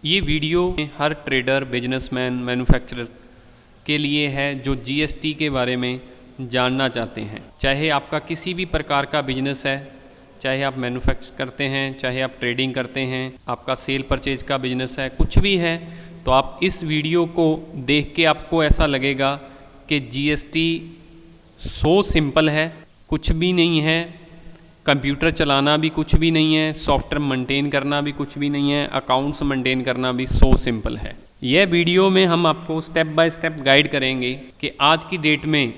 ये वीडियो हर trader, businessman, manufacturer के लिए है जो जीएसटी के बारे में जानना चाहते हैं। चाहे आपका किसी भी प्रकार का बिजनेस है, चाहे आप मैन्युफैक्चर करते हैं, चाहे आप ट्रेडिंग करते हैं, आपका सेल परचेज का बिजनेस है, कुछ भी है, तो आप इस वीडियो को देख के आपको ऐसा लगेगा कि जीएसटी सो सिंपल है, कुछ भी नहीं है, कंप्यूटर चलाना भी कुछ भी नहीं है, सॉफ्टवेयर मेंटेन करना भी कुछ भी नहीं है, अकाउंट्स मेंटेन करना भी सो सिंपल है। यह वीडियो में हम आपको स्टेप बाय स्टेप गाइड करेंगे कि आज की डेट में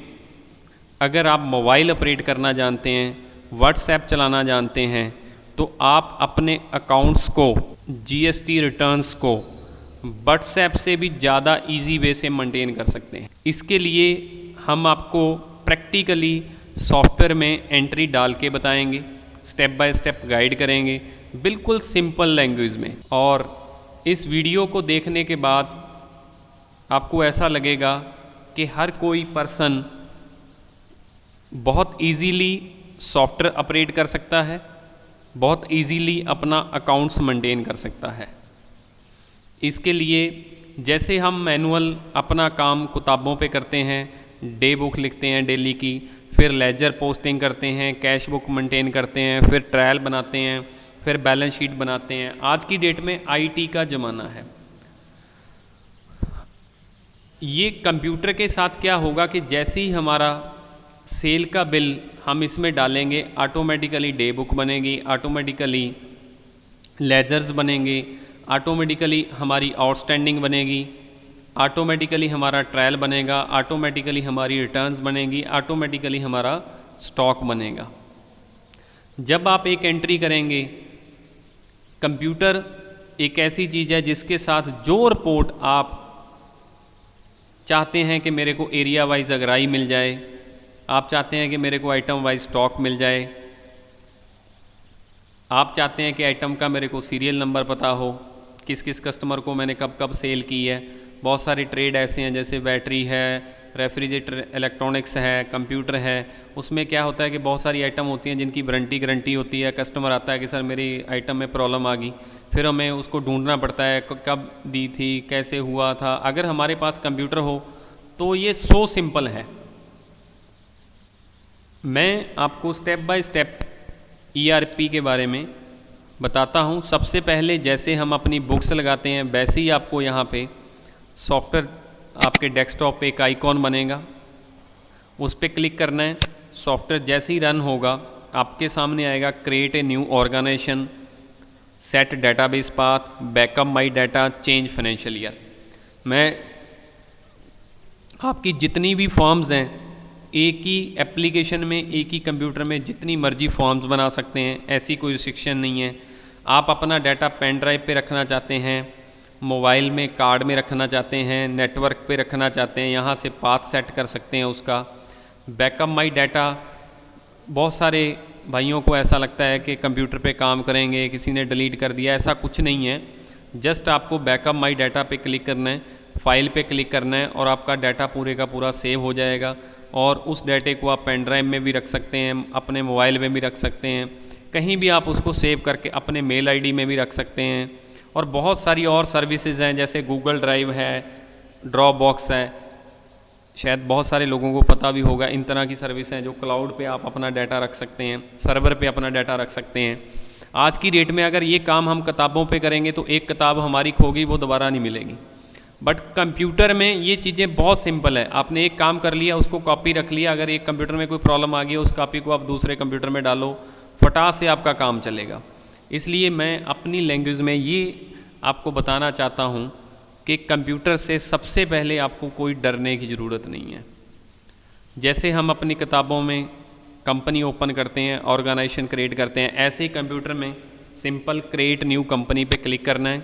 अगर आप मोबाइल ऑपरेट करना जानते हैं, व्हाट्सएप चलाना जानते हैं, तो आप अपने अकाउंट्स को, जीएसटी रिटर्न्स को व्हाट्सएप से भी ज़्यादा इजी वे से मेंटेन कर सकते हैं। इसके लिए हम आपको प्रैक्टिकली सॉफ्टवेयर में एंट्री डाल के बताएंगे, स्टेप बाय स्टेप गाइड करेंगे, बिल्कुल सिंपल लैंग्वेज में। और इस वीडियो को देखने के बाद आपको ऐसा लगेगा कि हर कोई पर्सन बहुत इजीली सॉफ्टवेयर ऑपरेट कर सकता है, बहुत इजीली अपना अकाउंट्स मेंटेन कर सकता है। इसके लिए जैसे हम मैनुअल अपना काम किताबों पे करते हैं, डे बुक लिखते हैं डेली की, फिर लेजर पोस्टिंग करते हैं, कैश बुक मेंटेन करते हैं, फिर ट्रायल बनाते हैं, फिर बैलेंस शीट बनाते हैं। आज की डेट में आईटी का ज़माना है। ये कंप्यूटर के साथ क्या होगा कि जैसे ही हमारा सेल का बिल हम इसमें डालेंगे, ऑटोमेटिकली डे बुक बनेगी, ऑटोमेटिकली लेजर्स बनेंगे, ऑटोमेटिकली हमारी आउटस्टैंडिंग बनेगी, ऑटोमेटिकली हमारा ट्रायल बनेगा, ऑटोमेटिकली हमारी रिटर्न्स बनेगी, ऑटोमेटिकली हमारा स्टॉक बनेगा। जब आप एक एंट्री करेंगे, कंप्यूटर एक ऐसी चीज़ है जिसके साथ जो रिपोर्ट आप चाहते हैं कि मेरे को एरिया वाइज अगराई मिल जाए, आप चाहते हैं कि मेरे को आइटम वाइज स्टॉक मिल जाए, आप चाहते हैं कि आइटम का मेरे को सीरियल नंबर पता हो, किस किस कस्टमर को मैंने कब कब सेल की है। बहुत सारे ट्रेड ऐसे हैं जैसे बैटरी है, रेफ्रिजरेटर, इलेक्ट्रॉनिक्स है, कंप्यूटर है। उसमें क्या होता है कि बहुत सारी आइटम होती हैं जिनकी वारंटी गारंटी होती है। कस्टमर आता है कि सर मेरी आइटम में प्रॉब्लम आ गई, फिर हमें उसको ढूंढना पड़ता है कब दी थी, कैसे हुआ था। अगर हमारे पास कंप्यूटर हो तो ये सो सिंपल है। मैं आपको स्टेप बाय स्टेप ईआरपी के बारे में बताता हूँ। सबसे पहले जैसे हम अपनी बुक्स लगाते हैं, वैसे ही आपको यहाँ पे सॉफ्टवेयर आपके डेस्कटॉप पे एक आइकॉन बनेगा, उस पर क्लिक करना है। सॉफ्टवेयर जैसे ही रन होगा आपके सामने आएगा create a new organization, set database path, backup my data, change financial year. मैं आपकी जितनी भी फॉर्म्स हैं, एक ही एप्लीकेशन में, एक ही कंप्यूटर में जितनी मर्जी फॉर्म्स बना सकते हैं, ऐसी कोई रिस्ट्रिक्शन नहीं है। आप अपना डाटा पेन ड्राइव पे रखना चाहते हैं, मोबाइल में कार्ड में रखना चाहते हैं, नेटवर्क पे रखना चाहते हैं, यहाँ से पाथ सेट कर सकते हैं उसका। बैकअप माय डाटा, बहुत सारे भाइयों को ऐसा लगता है कि कंप्यूटर पे काम करेंगे, किसी ने डिलीट कर दिया, ऐसा कुछ नहीं है। जस्ट आपको बैकअप माय डाटा पे क्लिक करना है, फाइल पे क्लिक करना है और आपका डाटा पूरे का पूरा सेव हो जाएगा। और उस डाटे को आप पेन ड्राइव में भी रख सकते हैं, अपने मोबाइल में भी रख सकते हैं, कहीं भी आप उसको सेव करके अपने मेल आईडी में भी रख सकते हैं। और बहुत सारी और सर्विसेज हैं जैसे गूगल ड्राइव है, ड्रॉप बॉक्स है, शायद बहुत सारे लोगों को पता भी होगा। इन तरह की सर्विस हैं जो क्लाउड पे आप अपना डाटा रख सकते हैं, सर्वर पे अपना डाटा रख सकते हैं। आज की डेट में अगर ये काम हम किताबों पे करेंगे तो एक किताब हमारी खोगी, वो दोबारा नहीं मिलेगी। बट कंप्यूटर में ये चीज़ें बहुत सिंपल है। आपने एक काम कर लिया, उसको कॉपी रख लिया, अगर एक कंप्यूटर में कोई प्रॉब्लम आ गई, उस कॉपी को आप दूसरे कंप्यूटर में डालो, फटाक से आपका काम चलेगा। इसलिए मैं अपनी लैंग्वेज में ये आपको बताना चाहता हूँ कि कंप्यूटर से सबसे पहले आपको कोई डरने की ज़रूरत नहीं है। जैसे हम अपनी किताबों में कंपनी ओपन करते हैं, ऑर्गेनाइजेशन क्रिएट करते हैं, ऐसे ही कंप्यूटर में सिंपल क्रिएट न्यू कंपनी पे क्लिक करना है।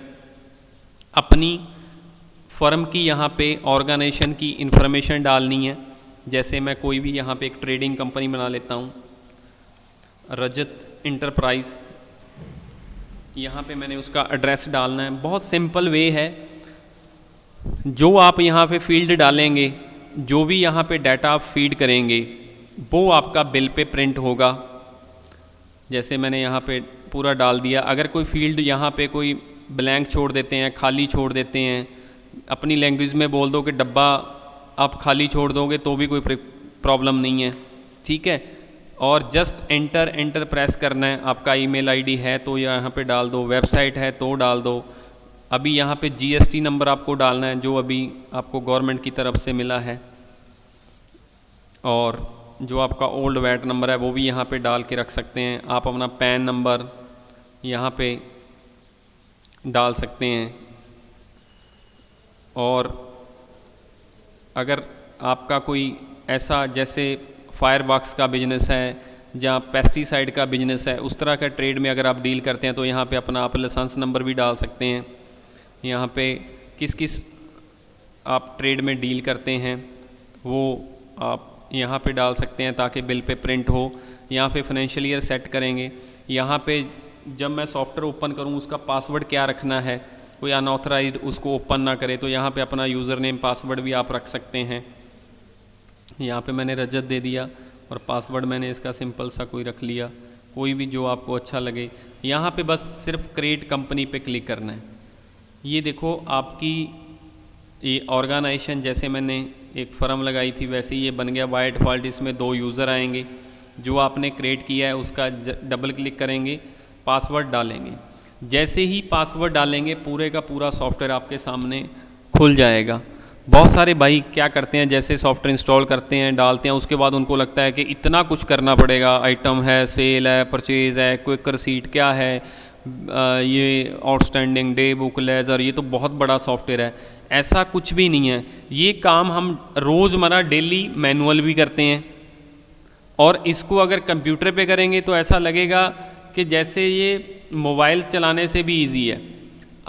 अपनी फर्म की यहाँ पे ऑर्गेनाइजेशन की इंफॉर्मेशन डालनी है। जैसे मैं कोई भी यहाँ पे एक ट्रेडिंग कंपनी बना लेता हूँ, रजत इंटरप्राइज, यहाँ पे मैंने उसका एड्रेस डालना है। बहुत सिंपल वे है। जो आप यहाँ पे फील्ड डालेंगे, जो भी यहाँ पे डाटा आप फीड करेंगे, वो आपका बिल पे प्रिंट होगा। जैसे मैंने यहाँ पे पूरा डाल दिया। अगर कोई फील्ड यहाँ पे कोई ब्लैंक छोड़ देते हैं, खाली छोड़ देते हैं। अपनी लैंग्वेज में बोल दो कि डब्बा आप खाली छोड़ दोगे तो भी कोई प्रॉब्लम नहीं है, ठीक है। और जस्ट एंटर प्रेस करना है। आपका ईमेल आईडी है तो यहाँ पे डाल दो, वेबसाइट है तो डाल दो। अभी यहाँ पे जीएसटी नंबर आपको डालना है जो अभी आपको गवर्नमेंट की तरफ से मिला है, और जो आपका ओल्ड वैट नंबर है वो भी यहाँ पे डाल के रख सकते हैं। आप अपना पैन नंबर यहाँ पे डाल सकते हैं। और अगर आपका कोई ऐसा जैसे फायरबॉक्स का बिजनेस है, जहाँ पेस्टिसाइड का बिजनेस है, उस तरह का ट्रेड में अगर आप डील करते हैं तो यहाँ पे अपना आप लाइसेंस नंबर भी डाल सकते हैं। यहाँ पे किस किस आप ट्रेड में डील करते हैं वो आप यहाँ पे डाल सकते हैं ताकि बिल पे प्रिंट हो। यहाँ पे फाइनेंशियल ईयर सेट करेंगे। यहाँ पे जब मैं सॉफ्टवेयर ओपन करूँ उसका पासवर्ड क्या रखना है, कोई अनऑथराइज्ड उसको ओपन ना करे, तो यहाँ पे अपना यूज़र नेम पासवर्ड भी आप रख सकते हैं। यहाँ पे मैंने रजत दे दिया और पासवर्ड मैंने इसका सिंपल सा कोई रख लिया, कोई भी जो आपको अच्छा लगे। यहाँ पे बस सिर्फ क्रिएट कंपनी पे क्लिक करना है। ये देखो आपकी ये ऑर्गेनाइजेशन, जैसे मैंने एक फर्म लगाई थी वैसे ये बन गया बाय डिफ़ॉल्ट। इसमें 2 यूज़र आएंगे, जो आपने क्रिएट किया है उसका डबल क्लिक करेंगे, पासवर्ड डालेंगे। जैसे ही पासवर्ड डालेंगे पूरे का पूरा सॉफ्टवेयर आपके सामने खुल जाएगा। बहुत सारे भाई क्या करते हैं, जैसे सॉफ्टवेयर इंस्टॉल करते हैं, डालते हैं, उसके बाद उनको लगता है कि इतना कुछ करना पड़ेगा, आइटम है, सेल है, परचेज़ है, क्विक रिसीट क्या है, ये आउटस्टैंडिंग, डे बुक, लेजर, ये तो बहुत बड़ा सॉफ्टवेयर है। ऐसा कुछ भी नहीं है। ये काम हम रोज़मर्रा डेली मैनुअल भी करते हैं, और इसको अगर कंप्यूटर पे करेंगे तो ऐसा लगेगा कि जैसे ये मोबाइल चलाने से भी इजी है।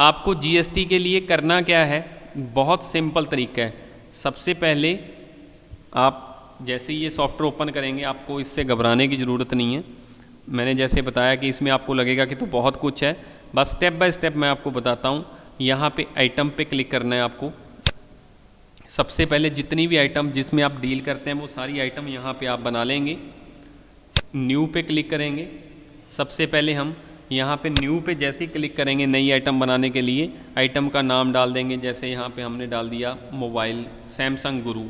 आपको जीएसटी के लिए करना क्या है, बहुत सिंपल तरीका है। सबसे पहले आप जैसे ये सॉफ्टवेयर ओपन करेंगे, आपको इससे घबराने की ज़रूरत नहीं है। मैंने जैसे बताया कि इसमें आपको लगेगा कि तो बहुत कुछ है, बस स्टेप बाय स्टेप मैं आपको बताता हूँ। यहाँ पे आइटम पे क्लिक करना है आपको। सबसे पहले जितनी भी आइटम जिसमें आप डील करते हैं वो सारी आइटम यहाँ पे आप बना लेंगे। न्यू पे क्लिक करेंगे। सबसे पहले हम यहाँ पे न्यू पे जैसे ही क्लिक करेंगे, नई आइटम बनाने के लिए आइटम का नाम डाल देंगे। जैसे यहाँ पे हमने डाल दिया मोबाइल सैमसंग गुरु।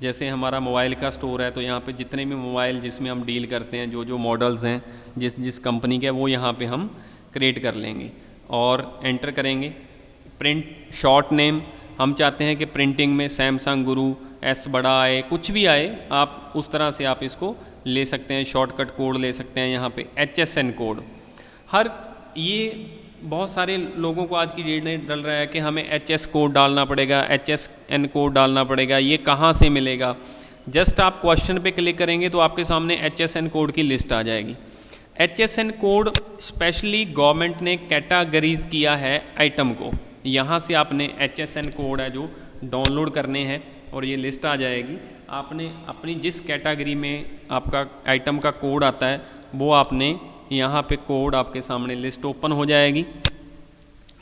जैसे हमारा मोबाइल का स्टोर है तो यहाँ पे जितने भी मोबाइल जिसमें हम डील करते हैं, जो जो मॉडल्स हैं जिस कंपनी के, वो यहाँ पे हम क्रिएट कर लेंगे और एंटर करेंगे। प्रिंट शॉर्ट नेम हम चाहते हैं कि प्रिंटिंग में सैमसंग गुरु एस बड़ा आए, कुछ भी आए, आप उस तरह से आप इसको ले सकते हैं। शॉर्टकट कोड ले सकते हैं यहाँ पे HSN कोड। हर ये बहुत सारे लोगों को आज की डेट में डल रहा है कि हमें HS कोड डालना पड़ेगा, HSN कोड डालना पड़ेगा, ये कहाँ से मिलेगा। जस्ट आप क्वेश्चन पे क्लिक करेंगे तो आपके सामने HSN कोड की लिस्ट आ जाएगी। HSN कोड स्पेशली गवर्नमेंट ने कैटेगरीज किया है आइटम को। यहाँ से आपने HSN कोड है जो डाउनलोड करने हैं और ये लिस्ट आ जाएगी। आपने अपनी जिस कैटेगरी में आपका आइटम का कोड आता है वो आपने यहाँ पे कोड आपके सामने लिस्ट ओपन हो जाएगी,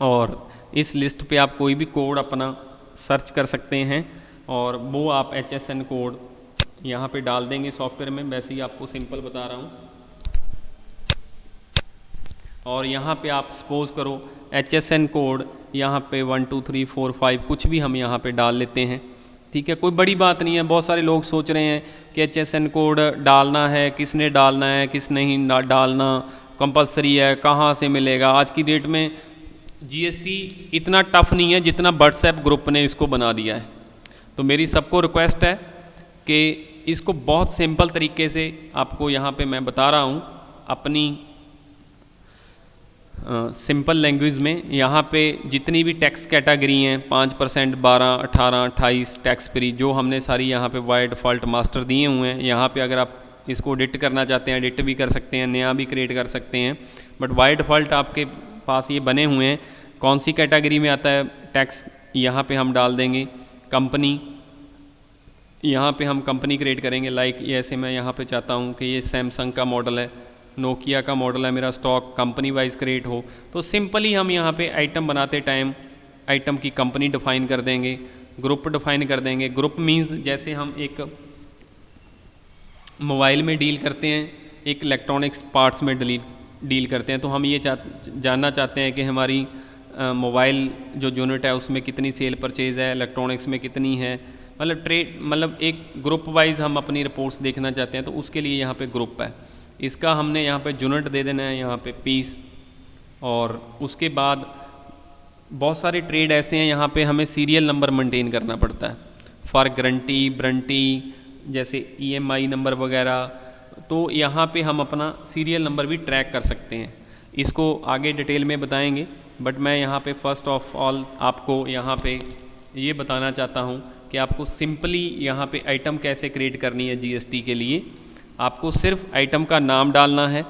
और इस लिस्ट पे आप कोई भी कोड अपना सर्च कर सकते हैं और वो आप HSN कोड यहाँ पे डाल देंगे सॉफ्टवेयर में। वैसे ही आपको सिंपल बता रहा हूँ। और यहाँ पे आप सपोज करो HSN कोड यहाँ पे 1 2 3 4 5 कुछ भी हम यहाँ पे डाल लेते हैं, ठीक है। कोई बड़ी बात नहीं है। बहुत सारे लोग सोच रहे हैं कि HSN कोड डालना है, किसने डालना है, किस नहीं डालना, कंपलसरी है, कहाँ से मिलेगा। आज की डेट में GST इतना टफ नहीं है जितना व्हाट्सएप ग्रुप ने इसको बना दिया है। तो मेरी सबको रिक्वेस्ट है कि इसको बहुत सिंपल तरीके से आपको यहाँ पे मैं बता रहा हूँ अपनी सिंपल लैंग्वेज में। यहाँ पे जितनी भी टैक्स कैटेगरी हैं 5%, 12, 18, 28 टैक्स फ्री, जो हमने सारी यहाँ पे बाय डिफ़ॉल्ट मास्टर दिए हुए हैं। यहाँ पे अगर आप इसको एडिट करना चाहते हैं एडिट भी कर सकते हैं, नया भी क्रिएट कर सकते हैं, बट बाय डिफ़ॉल्ट आपके पास ये बने हुए हैं। कौन सी कैटेगरी में आता है टैक्स, यहाँ पे हम डाल देंगे। कंपनी, यहाँ पे हम कंपनी क्रिएट करेंगे। लाइक ऐसे मैं यहाँ पे चाहता हूँ कि ये सैमसंग का मॉडल है, नोकिया का मॉडल है, मेरा स्टॉक कंपनी वाइज क्रिएट हो। तो सिंपली हम यहाँ पे आइटम बनाते टाइम आइटम की कंपनी डिफाइन कर देंगे, ग्रुप डिफाइन कर देंगे। ग्रुप मींस जैसे हम एक मोबाइल में डील करते हैं, एक इलेक्ट्रॉनिक्स पार्ट्स में डील करते हैं, तो हम ये जानना चाहते हैं कि हमारी मोबाइल जो यूनिट है उसमें कितनी सेल परचेज़ है, इलेक्ट्रॉनिक्स में कितनी है, मतलब ट्रेड, मतलब एक ग्रुप वाइज हम अपनी रिपोर्ट्स देखना चाहते हैं तो उसके लिए यहाँ पे ग्रुप है। इसका हमने यहाँ पे यूनिट दे देना है, यहाँ पे पीस। और उसके बाद बहुत सारे ट्रेड ऐसे हैं यहाँ पे हमें सीरियल नंबर मेंटेन करना पड़ता है फॉर गारंटी वारंटी, जैसे EMI नंबर वगैरह। तो यहाँ पे हम अपना सीरियल नंबर भी ट्रैक कर सकते हैं। इसको आगे डिटेल में बताएंगे, बट मैं यहाँ पे फर्स्ट ऑफ ऑल आपको यहाँ पे ये बताना चाहता हूँ कि आपको सिंपली यहाँ पे आइटम कैसे क्रिएट करनी है। GST के लिए आपको सिर्फ आइटम का नाम डालना है,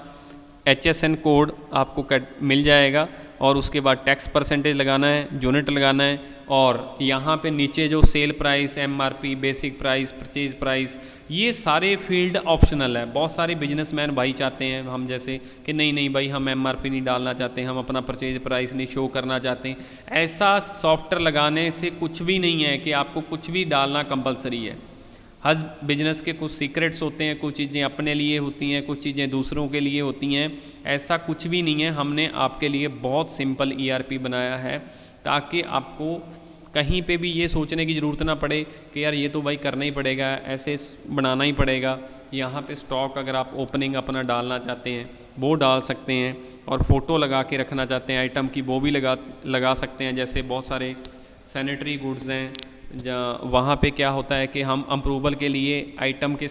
HSN कोड आपको मिल जाएगा, और उसके बाद टैक्स परसेंटेज लगाना है, यूनिट लगाना है, और यहाँ पे नीचे जो sale price, MRP, basic price, purchase price, ये सारे फील्ड ऑप्शनल है। बहुत सारे बिजनेसमैन भाई चाहते हैं हम जैसे कि नहीं भाई हम MRP नहीं डालना चाहते, हम अपना परचेज प्राइस नहीं शो करना चाहते। ऐसा सॉफ्टवेयर लगाने से कुछ भी नहीं है कि आपको कुछ भी डालना कंपलसरी है। हर बिजनेस के कुछ सीक्रेट्स होते हैं, कुछ चीज़ें अपने लिए होती हैं, कुछ चीज़ें दूसरों के लिए होती हैं। ऐसा कुछ भी नहीं है। हमने आपके लिए बहुत सिंपल ERP बनाया है ताकि आपको कहीं पे भी ये सोचने की ज़रूरत ना पड़े कि यार ये तो भाई करना ही पड़ेगा, ऐसे बनाना ही पड़ेगा। यहाँ पे स्टॉक अगर आप ओपनिंग अपना डालना चाहते हैं वो डाल सकते हैं, और फ़ोटो लगा के रखना चाहते हैं आइटम की वो भी लगा सकते हैं। जैसे बहुत सारे सैनिटरी गुड्स हैं जहाँ वहाँ पे क्या होता है कि हम अप्रूवल के लिए आइटम के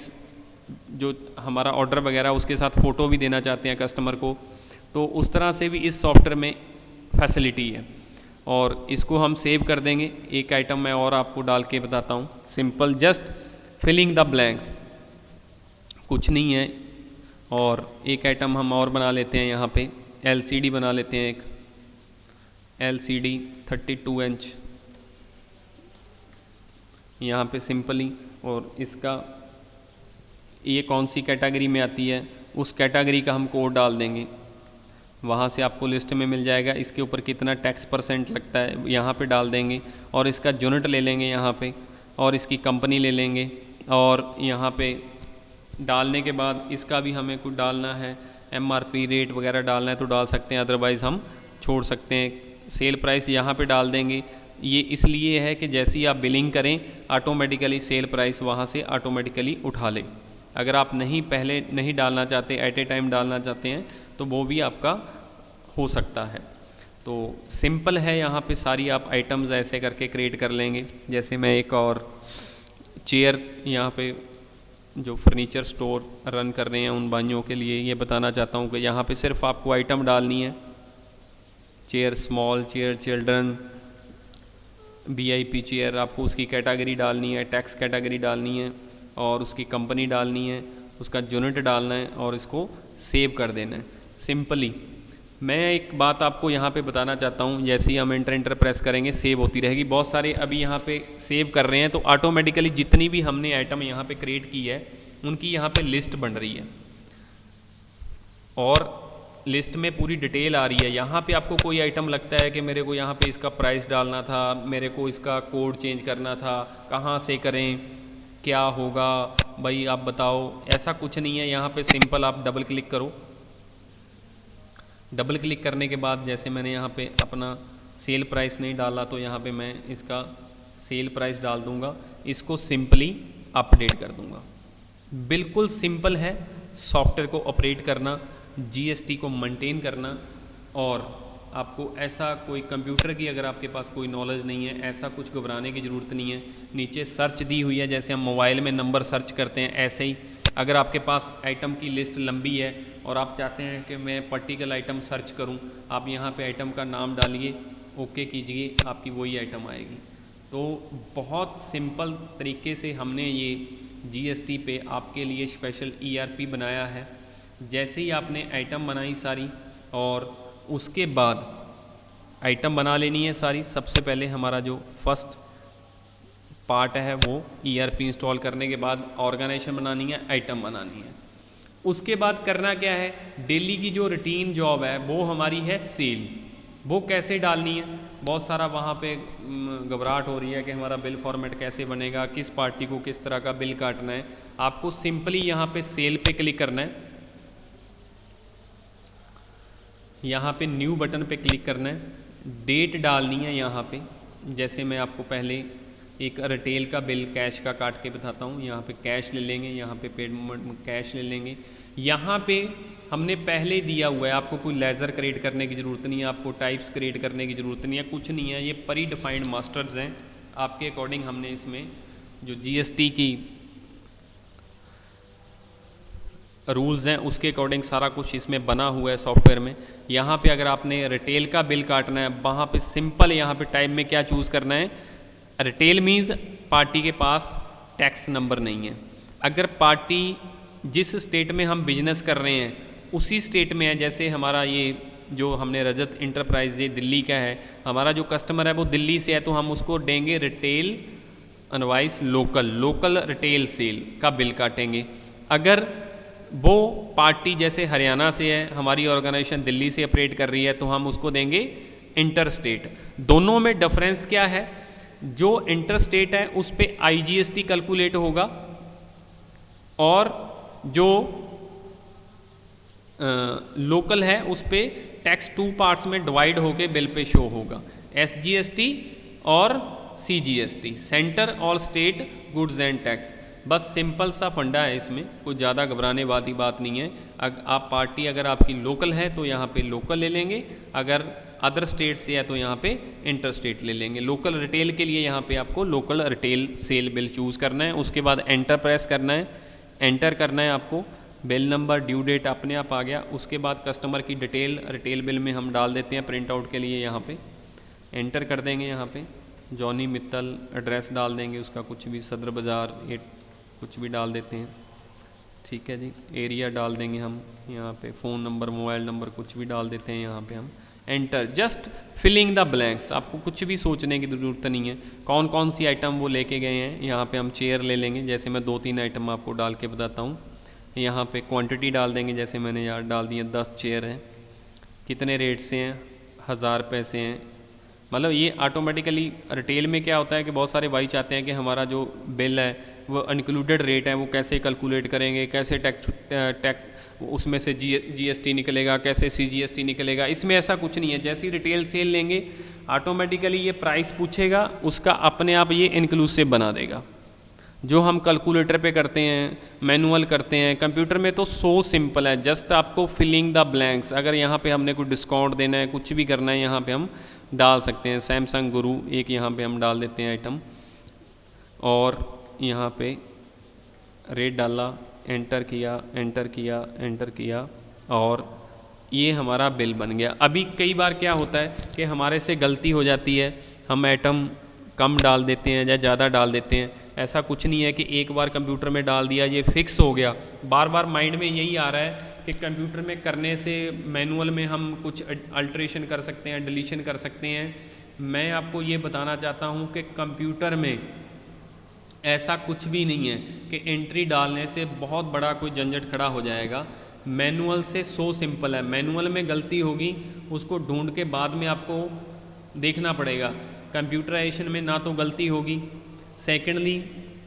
जो हमारा ऑर्डर वगैरह उसके साथ फ़ोटो भी देना चाहते हैं कस्टमर को, तो उस तरह से भी इस सॉफ्टवेयर में फैसिलिटी है। और इसको हम सेव कर देंगे। एक आइटम मैं और आपको डाल के बताता हूँ, simple just filling the blanks, कुछ नहीं है। और एक आइटम हम और बना लेते हैं, यहाँ पे LCD बना लेते हैं, एक LCD 32 इंच यहाँ पे सिंपली। और इसका ये कौन सी कैटेगरी में आती है उस कैटेगरी का हम कोड डाल देंगे, वहाँ से आपको लिस्ट में मिल जाएगा। इसके ऊपर कितना टैक्स % लगता है यहाँ पे डाल देंगे, और इसका यूनिट ले लेंगे यहाँ पे, और इसकी कंपनी ले लेंगे, और यहाँ पे डालने के बाद इसका भी हमें कुछ डालना है, MRP रेट वगैरह डालना है तो डाल सकते हैं, अदरवाइज़ हम छोड़ सकते हैं। सेल प्राइस यहाँ पे डाल देंगे। ये इसलिए है कि जैसे ही आप बिलिंग करें ऑटोमेटिकली सेल प्राइस वहाँ से ऑटोमेटिकली उठा ले। अगर आप पहले नहीं डालना चाहते, एट ए टाइम डालना चाहते हैं तो वो भी आपका हो सकता है। तो सिंपल है, यहाँ पे सारी आप आइटम्स ऐसे करके क्रिएट कर लेंगे। जैसे मैं एक और चेयर यहाँ पे जो फर्नीचर स्टोर रन कर रहे हैं उन भाइयों के लिए ये बताना चाहता हूँ कि यहाँ पे सिर्फ आपको आइटम डालनी है, chair small chair, children, VIP chair, आपको उसकी कैटेगरी डालनी है, टैक्स कैटेगरी डालनी है, और उसकी कंपनी डालनी है, उसका यूनिट डालना है, और इसको सेव कर देना है सिंपली। मैं एक बात आपको यहाँ पे बताना चाहता हूँ, जैसे ही हम एंटर प्रेस करेंगे सेव होती रहेगी। बहुत सारे अभी यहाँ पे सेव कर रहे हैं तो ऑटोमेटिकली जितनी भी हमने आइटम यहाँ पे क्रिएट की है उनकी यहाँ पे लिस्ट बन रही है, और लिस्ट में पूरी डिटेल आ रही है। यहाँ पे आपको कोई आइटम लगता है कि मेरे को यहाँ पे इसका प्राइस डालना था, मेरे को इसका कोड चेंज करना था, कहाँ से करें, क्या होगा भाई आप बताओ, ऐसा कुछ नहीं है। यहाँ पे सिंपल आप डबल क्लिक करो, डबल क्लिक करने के बाद जैसे मैंने यहाँ पे अपना सेल प्राइस नहीं डाला तो यहाँ पे मैं इसका सेल प्राइस डाल दूँगा, इसको सिंपली अपडेट कर दूँगा। बिल्कुल सिंपल है सॉफ्टवेयर को ऑपरेट करना, GST को मेंटेन करना। और आपको ऐसा कोई कंप्यूटर की अगर आपके पास कोई नॉलेज नहीं है, ऐसा कुछ घबराने की ज़रूरत नहीं है। नीचे सर्च दी हुई है, जैसे हम मोबाइल में नंबर सर्च करते हैं ऐसे ही अगर आपके पास आइटम की लिस्ट लंबी है और आप चाहते हैं कि मैं पर्टिकुलर आइटम सर्च करूं, आप यहाँ पे आइटम का नाम डालिए, ओके कीजिए, आपकी वही आइटम आएगी। तो बहुत सिंपल तरीके से हमने ये GST पे आपके लिए स्पेशल ERP बनाया है। जैसे ही आपने आइटम बनाई सारी, और उसके बाद आइटम बना लेनी है सारी। सबसे पहले हमारा जो फर्स्ट पार्ट है वो ERP इंस्टॉल करने के बाद ऑर्गेनाइजेशन बनानी है, आइटम बनानी है। उसके बाद करना क्या है, डेली की जो रूटीन जॉब है वो हमारी है सेल। वो कैसे डालनी है, बहुत सारा वहाँ पे घबराहट हो रही है कि हमारा बिल फॉर्मेट कैसे बनेगा, किस पार्टी को किस तरह का बिल काटना है। आपको सिंपली यहाँ पे सेल पे क्लिक करना है, यहाँ पे न्यू बटन पे क्लिक करना है, डेट डालनी है यहाँ पे। जैसे मैं आपको पहले एक रिटेल का बिल कैश का काट के बताता हूँ। यहाँ पे कैश ले लेंगे, यहाँ पे पेड कैश ले लेंगे। यहाँ पे हमने पहले दिया हुआ है, आपको कोई लेज़र क्रिएट करने की ज़रूरत नहीं है, आपको टाइप्स क्रिएट करने की ज़रूरत नहीं है, कुछ नहीं है। ये प्री डिफाइंड मास्टर्स हैं, आपके अकॉर्डिंग हमने इसमें जो जीएसटी की रूल्स हैं उसके अकॉर्डिंग सारा कुछ इसमें बना हुआ है सॉफ्टवेयर में। यहाँ पे अगर आपने रिटेल का बिल काटना है, वहाँ पे सिंपल यहाँ पे टाइप में क्या चूज़ करना है, रिटेल मीन्स पार्टी के पास टैक्स नंबर नहीं है। अगर पार्टी जिस स्टेट में हम बिजनेस कर रहे हैं उसी स्टेट में है, जैसे हमारा ये जो हमने रजत इंटरप्राइज ये दिल्ली का है, हमारा जो कस्टमर है वो दिल्ली से है, तो हम उसको देंगे retail invoice local retail sale का बिल काटेंगे। अगर वो पार्टी जैसे हरियाणा से है, हमारी ऑर्गेनाइजेशन दिल्ली से ऑपरेट कर रही है, तो हम उसको देंगे इंटर स्टेट। दोनों में डिफरेंस क्या है, जो इंटर स्टेट है उस पर IGST कैलकुलेट होगा और जो लोकल है उस पर टैक्स 2 पार्ट्स में डिवाइड होके बिल पे शो होगा, SGST और CGST, सेंटर और स्टेट गुड्स एंड टैक्स। बस सिंपल सा फंडा है, इसमें कुछ ज़्यादा घबराने वाली बात नहीं है। आप पार्टी अगर आपकी लोकल है तो यहाँ पे लोकल ले लेंगे, अगर अदर स्टेट से है तो यहाँ पे इंटर स्टेट ले लेंगे। लोकल रिटेल के लिए यहाँ पे आपको local retail sale bill choose करना है, उसके बाद एंटर प्रेस करना है, एंटर करना है आपको, बिल नंबर ड्यू डेट अपने आप आ गया। उसके बाद कस्टमर की डिटेल रिटेल बिल में हम डाल देते हैं प्रिंट आउट के लिए, यहाँ पे एंटर कर देंगे। यहाँ पे जॉनी मित्तल एड्रेस डाल देंगे उसका, कुछ भी सदर बाज़ार ये कुछ भी डाल देते हैं, ठीक है जी। एरिया डाल देंगे हम यहाँ पे, फ़ोन नंबर मोबाइल नंबर कुछ भी डाल देते हैं यहाँ पे हम, enter, just filling the blanks. आपको कुछ भी सोचने की ज़रूरत नहीं है कौन कौन सी आइटम वो लेके गए हैं। यहाँ पे हम चेयर ले लेंगे, जैसे मैं 2-3 आइटम आपको डाल के बताता हूँ। यहाँ पे क्वांटिटी डाल देंगे, जैसे मैंने यार डाल दिया 10 चेयर हैं, कितने रेट से हैं, 1000 रुपये से हैं। मतलब ये ऑटोमेटिकली रिटेल में क्या होता है कि बहुत सारे भाई चाहते हैं कि हमारा जो बिल है वो इंक्लूडेड रेट है, वो कैसे कैलकुलेट करेंगे, कैसे टैक्स उसमें से GST निकलेगा, कैसे CGST निकलेगा। इसमें ऐसा कुछ नहीं है, जैसे ही रिटेल सेल लेंगे ऑटोमेटिकली ये प्राइस पूछेगा, उसका अपने आप ये इंक्लूसिव बना देगा। जो हम कैलकुलेटर पे करते हैं, मैनुअल करते हैं, कंप्यूटर में तो सो सिंपल है, जस्ट आपको फिलिंग द ब्लैंक्स। अगर यहाँ पे हमने कोई डिस्काउंट देना है, कुछ भी करना है, यहाँ पे हम डाल सकते हैं। सैमसंग गुरु एक यहाँ पे हम डाल देते हैं आइटम, और यहाँ पे रेट डाला, एंटर किया एंटर किया एंटर किया, और ये हमारा बिल बन गया। अभी कई बार क्या होता है कि हमारे से गलती हो जाती है, हम आइटम कम डाल देते हैं या ज़्यादा डाल देते हैं। ऐसा कुछ नहीं है कि एक बार कंप्यूटर में डाल दिया ये फिक्स हो गया। बार बार माइंड में यही आ रहा है कि कंप्यूटर में करने से मैनुअल में हम कुछ अल्ट्रेशन कर सकते हैं, डिलीशन कर सकते हैं। मैं आपको ये बताना चाहता हूँ कि कंप्यूटर में ऐसा कुछ भी नहीं है कि एंट्री डालने से बहुत बड़ा कोई झंझट खड़ा हो जाएगा। मैनुअल से सो सिंपल है। मैनुअल में गलती होगी उसको ढूंढ के बाद में आपको देखना पड़ेगा। कंप्यूटराइजेशन में ना तो गलती होगी। सेकेंडली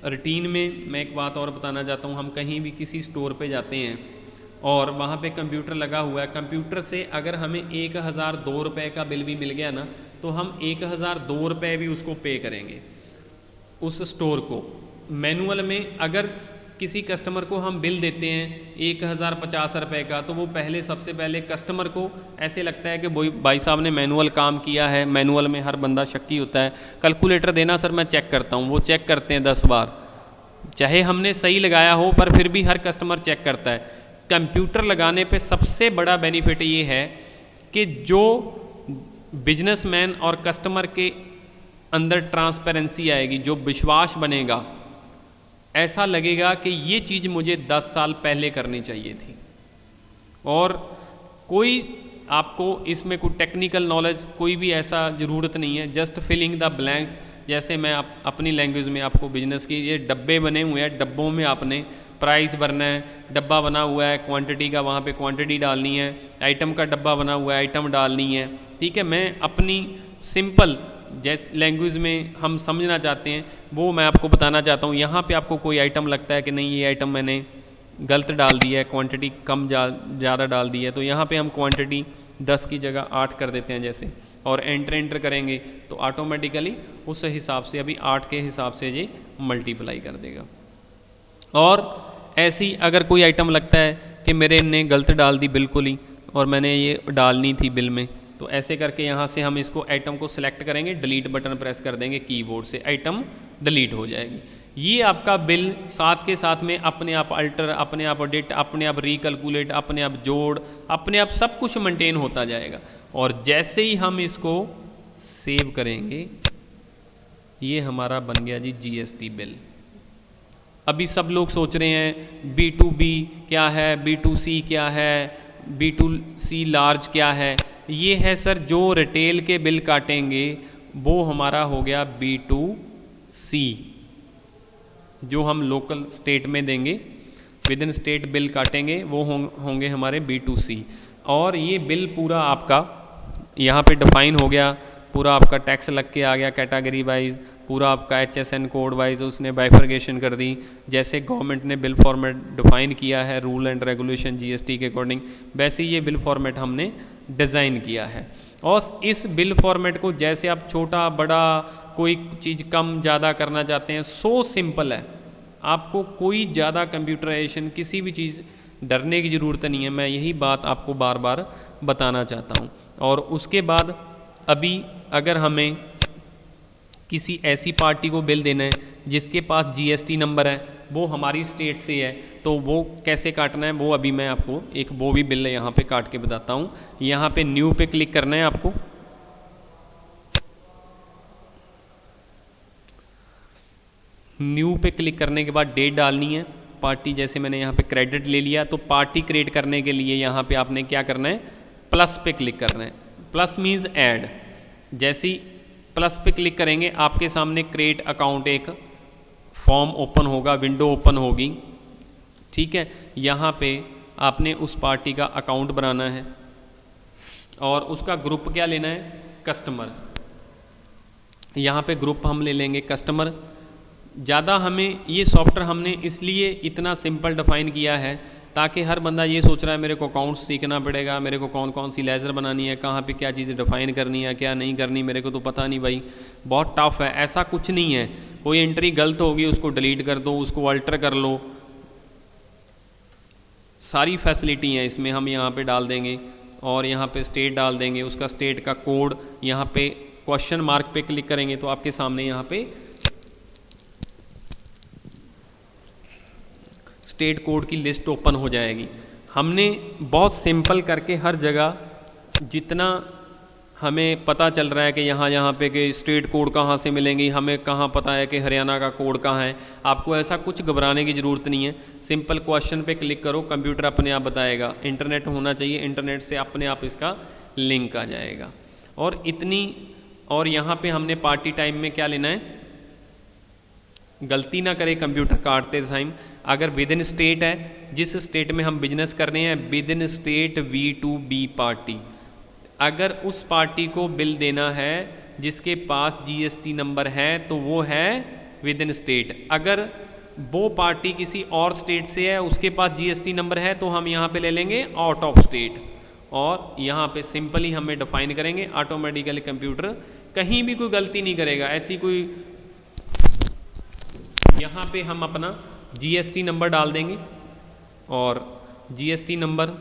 रूटीन में मैं एक बात और बताना चाहता हूँ, हम कहीं भी किसी स्टोर पे जाते हैं और वहाँ पे कंप्यूटर लगा हुआ है, कंप्यूटर से अगर हमें 1002 रुपये का बिल भी मिल गया ना, तो हम 1002 रुपये भी उसको पे करेंगे उस स्टोर को। मैनुअल में अगर किसी कस्टमर को हम बिल देते हैं 1050 रुपये का, तो वो पहले सबसे पहले कस्टमर को ऐसे लगता है कि भाई साहब ने मैनुअल काम किया है। मैनुअल में हर बंदा शक्की होता है। कैलकुलेटर देना सर मैं चेक करता हूँ, वो चेक करते हैं 10 बार, चाहे हमने सही लगाया हो पर फिर भी हर कस्टमर चेक करता है। कंप्यूटर लगाने पे सबसे बड़ा बेनिफिट ये है कि जो बिजनेसमैन और कस्टमर के अंदर ट्रांसपेरेंसी आएगी, जो विश्वास बनेगा, ऐसा लगेगा कि ये चीज़ मुझे 10 साल पहले करनी चाहिए थी। और कोई आपको इसमें कोई टेक्निकल नॉलेज कोई भी ऐसा ज़रूरत नहीं है, जस्ट फिलिंग द ब्लैंक्स। जैसे मैं अपनी लैंग्वेज में आपको बिजनेस की, ये डब्बे बने हुए हैं, डब्बों में आपने प्राइस भरना है। डब्बा बना हुआ है क्वांटिटी का, वहाँ पे क्वांटिटी डालनी है। आइटम का डब्बा बना हुआ है, आइटम डालनी है। ठीक है, मैं अपनी सिंपल जैस लैंग्वेज में हम समझना चाहते हैं वो मैं आपको बताना चाहता हूँ। यहाँ पे आपको कोई आइटम लगता है कि नहीं ये आइटम मैंने गलत डाल दिया है, क्वांटिटी कम ज़्यादा डाल दी है, तो यहाँ पे हम क्वांटिटी 10 की जगह 8 कर देते हैं। जैसे और एंटर करेंगे तो ऑटोमेटिकली उस हिसाब से अभी 8 के हिसाब से ये मल्टीप्लाई कर देगा। और ऐसी अगर कोई आइटम लगता है कि मेरे ने गलत डाल दी बिल्कुल ही और मैंने ये डालनी थी बिल में, तो ऐसे करके यहाँ से हम इसको आइटम को सिलेक्ट करेंगे, डिलीट बटन प्रेस कर देंगे कीबोर्ड से, आइटम डिलीट हो जाएगी। ये आपका बिल साथ के साथ में अपने आप अल्टर, अपने आप अपडेट, अपने आप रिकैलकुलेट, अपने आप जोड़, अपने आप सब कुछ मेंटेन होता जाएगा। और जैसे ही हम इसको सेव करेंगे ये हमारा बन गया जी जीएसटी बिल। अभी सब लोग सोच रहे हैं B2B क्या है, B2C क्या है, B2C लार्ज क्या है। ये है सर जो रिटेल के बिल काटेंगे वो हमारा हो गया B2C, जो हम लोकल स्टेट में देंगे, विद इन स्टेट बिल काटेंगे वो होंगे हमारे B2C। और ये बिल पूरा आपका यहाँ पे डिफाइन हो गया, पूरा आपका टैक्स लग के आ गया कैटेगरी वाइज, पूरा आपका HSN कोड वाइज उसने बाइफर्गेशन कर दी। जैसे गवर्नमेंट ने बिल फॉर्मेट डिफाइन किया है रूल एंड रेगुलेशन जीएसटी के अकॉर्डिंग, वैसे ही ये बिल फॉर्मेट हमने डिज़ाइन किया है। और इस बिल फॉर्मेट को जैसे आप छोटा बड़ा कोई चीज़ कम ज़्यादा करना चाहते हैं, सो सिंपल है, आपको कोई ज़्यादा कंप्यूटराइजेशन किसी भी चीज़ डरने की ज़रूरत नहीं है। मैं यही बात आपको बार बार बताना चाहता हूँ। और उसके बाद अभी अगर हमें किसी ऐसी पार्टी को बिल देना है जिसके पास जीएसटी नंबर है, वो हमारी स्टेट से है, तो वो कैसे काटना है वो अभी मैं आपको एक वो भी बिल यहाँ पे काट के बताता हूँ। यहाँ पे न्यू पे क्लिक करना है आपको। न्यू पे क्लिक करने के बाद डेट डालनी है। पार्टी जैसे मैंने यहाँ पे क्रेडिट ले लिया, तो पार्टी क्रिएट करने के लिए यहाँ पे आपने क्या करना है, प्लस पे क्लिक करना है। Plus means add. जैसे ही प्लस पे क्लिक करेंगे आपके सामने क्रिएट अकाउंट एक फॉर्म ओपन होगा, विंडो ओपन होगी। ठीक है, यहाँ पे आपने उस पार्टी का अकाउंट बनाना है और उसका ग्रुप क्या लेना है, कस्टमर। यहाँ पे ग्रुप हम ले लेंगे कस्टमर। ज़्यादा हमें ये सॉफ्टवेयर हमने इसलिए इतना सिंपल डिफाइन किया है ताकि हर बंदा ये सोच रहा है मेरे को अकाउंट्स सीखना पड़ेगा, मेरे को कौन कौन सी लेज़र बनानी है, कहाँ पे क्या चीज़ें डिफाइन करनी है, क्या नहीं करनी, मेरे को तो पता नहीं भाई, बहुत टफ है। ऐसा कुछ नहीं है, कोई एंट्री गलत होगी उसको डिलीट कर दो, उसको अल्टर कर लो, सारी फैसिलिटी हैं इसमें। हम यहाँ पे डाल देंगे और यहाँ पे स्टेट डाल देंगे, उसका स्टेट का कोड, यहाँ पे क्वेश्चन मार्क पे क्लिक करेंगे तो आपके सामने यहाँ पे स्टेट कोड की लिस्ट ओपन हो जाएगी। हमने बहुत सिंपल करके हर जगह जितना हमें पता चल रहा है कि यहाँ पे कि स्टेट कोड कहाँ से मिलेंगी, हमें कहाँ पता है कि हरियाणा का कोड कहाँ है, आपको ऐसा कुछ घबराने की ज़रूरत नहीं है। सिंपल क्वेश्चन पे क्लिक करो, कंप्यूटर अपने आप बताएगा। इंटरनेट होना चाहिए, इंटरनेट से अपने आप इसका लिंक आ जाएगा। और यहाँ पे हमने पार्टी टाइम में क्या लेना है, गलती ना करे कंप्यूटर काटते टाइम। अगर विद इन स्टेट है, जिस स्टेट में हम बिजनेस कर रहे हैं, with in state V2B party, अगर उस पार्टी को बिल देना है जिसके पास जीएसटी नंबर है तो वो है विद इन स्टेट। अगर वो पार्टी किसी और स्टेट से है, उसके पास जीएसटी नंबर है, तो हम यहाँ पे ले लेंगे आउट ऑफ स्टेट। और यहाँ पे सिंपली हमें डिफाइन करेंगे, ऑटोमेटिकली कंप्यूटर कहीं भी कोई गलती नहीं करेगा। ऐसी कोई, यहाँ पे हम अपना जीएसटी नंबर डाल देंगे और जीएसटी नंबर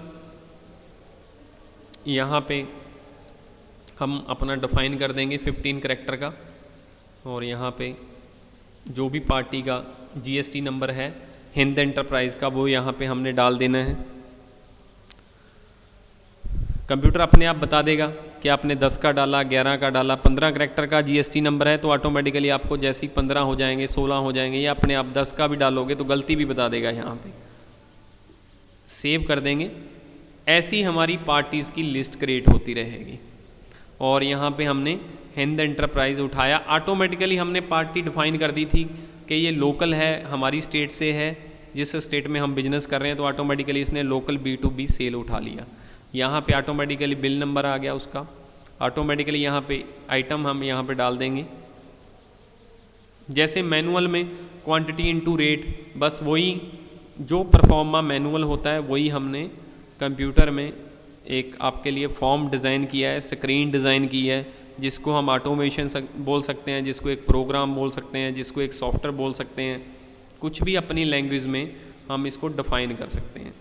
यहाँ पे हम अपना डिफाइन कर देंगे 15 कैरेक्टर का। और यहाँ पे जो भी पार्टी का जीएसटी नंबर है हिंद एंटरप्राइज का, वो यहाँ पे हमने डाल देना है। कंप्यूटर अपने आप बता देगा कि आपने 10 का डाला, 11 का डाला। 15 कैरेक्टर का जीएसटी नंबर है तो ऑटोमेटिकली आपको जैसे ही 15 हो जाएंगे, 16 हो जाएंगे, या अपने आप 10 का भी डालोगे तो गलती भी बता देगा। यहाँ पे सेव कर देंगे। ऐसी हमारी पार्टीज़ की लिस्ट क्रिएट होती रहेगी। और यहाँ पे हमने हिंद एंटरप्राइज उठाया, ऑटोमेटिकली हमने पार्टी डिफाइन कर दी थी कि ये लोकल है, हमारी स्टेट से है, जिस स्टेट में हम बिजनेस कर रहे हैं, तो ऑटोमेटिकली इसने लोकल B2B सेल उठा लिया। यहाँ पे ऑटोमेटिकली बिल नंबर आ गया उसका। ऑटोमेटिकली यहाँ पे आइटम हम यहाँ पे डाल देंगे। जैसे मैनुअल में क्वांटिटी इनटू रेट, बस वही जो परफॉर्मा मैनुअल होता है वही हमने कंप्यूटर में एक आपके लिए फॉर्म डिज़ाइन किया है, स्क्रीन डिज़ाइन की है, जिसको हम ऑटोमेशन बोल सकते हैं, जिसको एक प्रोग्राम बोल सकते हैं, जिसको एक सॉफ्टवेयर बोल सकते हैं। कुछ भी अपनी लैंग्वेज में हम इसको डिफ़ाइन कर सकते हैं।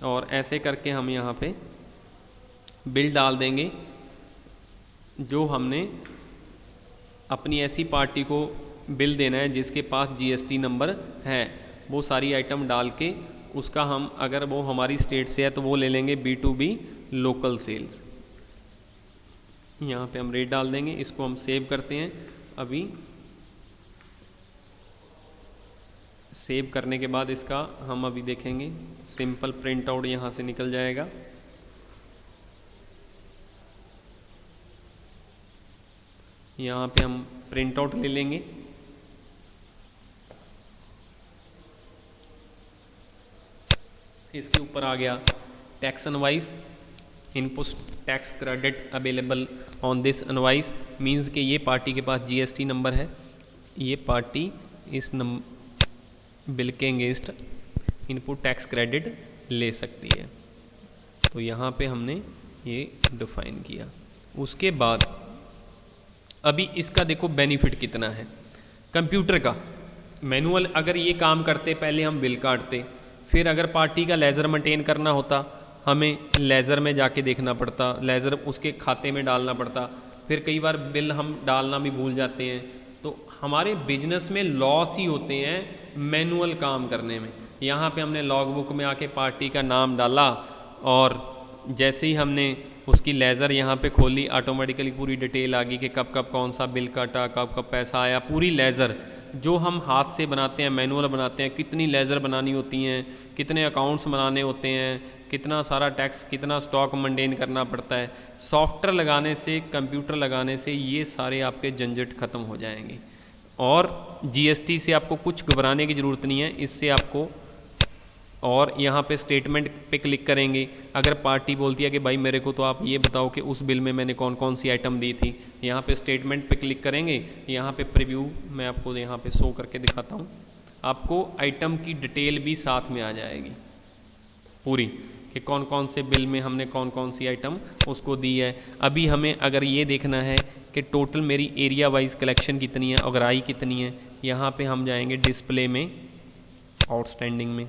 और ऐसे करके हम यहाँ पे बिल डाल देंगे जो हमने अपनी ऐसी पार्टी को बिल देना है जिसके पास जीएसटी नंबर है। वो सारी आइटम डाल के उसका हम, अगर वो हमारी स्टेट से है तो वो ले लेंगे B2B लोकल सेल्स। यहाँ पे हम रेट डाल देंगे, इसको हम सेव करते हैं। अभी सेव करने के बाद इसका हम अभी देखेंगे, सिंपल प्रिंट आउट यहाँ से निकल जाएगा। यहाँ पे हम प्रिंट आउट ले लेंगे। इसके ऊपर आ गया tax invoice, input tax credit available on this invoice, means कि ये पार्टी के पास जीएसटी नंबर है, ये पार्टी इस बिल के अगेंस्ट इनपुट टैक्स क्रेडिट ले सकती है। तो यहाँ पे हमने ये डिफाइन किया। उसके बाद अभी इसका देखो बेनिफिट कितना है। कंप्यूटर का मैनुअल अगर ये काम करते, पहले हम बिल काटते, फिर अगर पार्टी का लेज़र मेंटेन करना होता, हमें लेज़र में जाके देखना पड़ता, लेज़र उसके खाते में डालना पड़ता, फिर कई बार बिल हम डालना भी भूल जाते हैं। तो हमारे बिजनेस में लॉस ही होते हैं मैनुअल काम करने में। यहाँ पे हमने लॉग बुक में आके पार्टी का नाम डाला और जैसे ही हमने उसकी लेज़र यहाँ पे खोली, ऑटोमेटिकली पूरी डिटेल आ गई कि कब कब कौन सा बिल काटा, कब कब पैसा आया। पूरी लेज़र जो हम हाथ से बनाते हैं, मैनुअल बनाते हैं, कितनी लेज़र बनानी होती हैं, कितने अकाउंट्स बनाने होते हैं, कितना सारा टैक्स, कितना स्टॉक मेंटेन करना पड़ता है। सॉफ्टवेयर लगाने से, कंप्यूटर लगाने से ये सारे आपके झंझट ख़त्म हो जाएंगे। और जीएसटी से आपको कुछ घबराने की ज़रूरत नहीं है, इससे आपको। और यहाँ पे स्टेटमेंट पे क्लिक करेंगे, अगर पार्टी बोलती है कि भाई मेरे को तो आप ये बताओ कि उस बिल में मैंने कौन कौन सी आइटम दी थी, यहाँ पे स्टेटमेंट पे क्लिक करेंगे। यहाँ पे प्रीव्यू मैं आपको यहाँ पे शो करके दिखाता हूँ, आपको आइटम की डिटेल भी साथ में आ जाएगी पूरी, कि कौन कौन से बिल में हमने कौन कौन सी आइटम उसको दी है। अभी हमें अगर ये देखना है कि टोटल मेरी एरिया वाइज कलेक्शन कितनी है, अगराई कितनी है, यहाँ पे हम जाएंगे डिस्प्ले में, आउटस्टैंडिंग में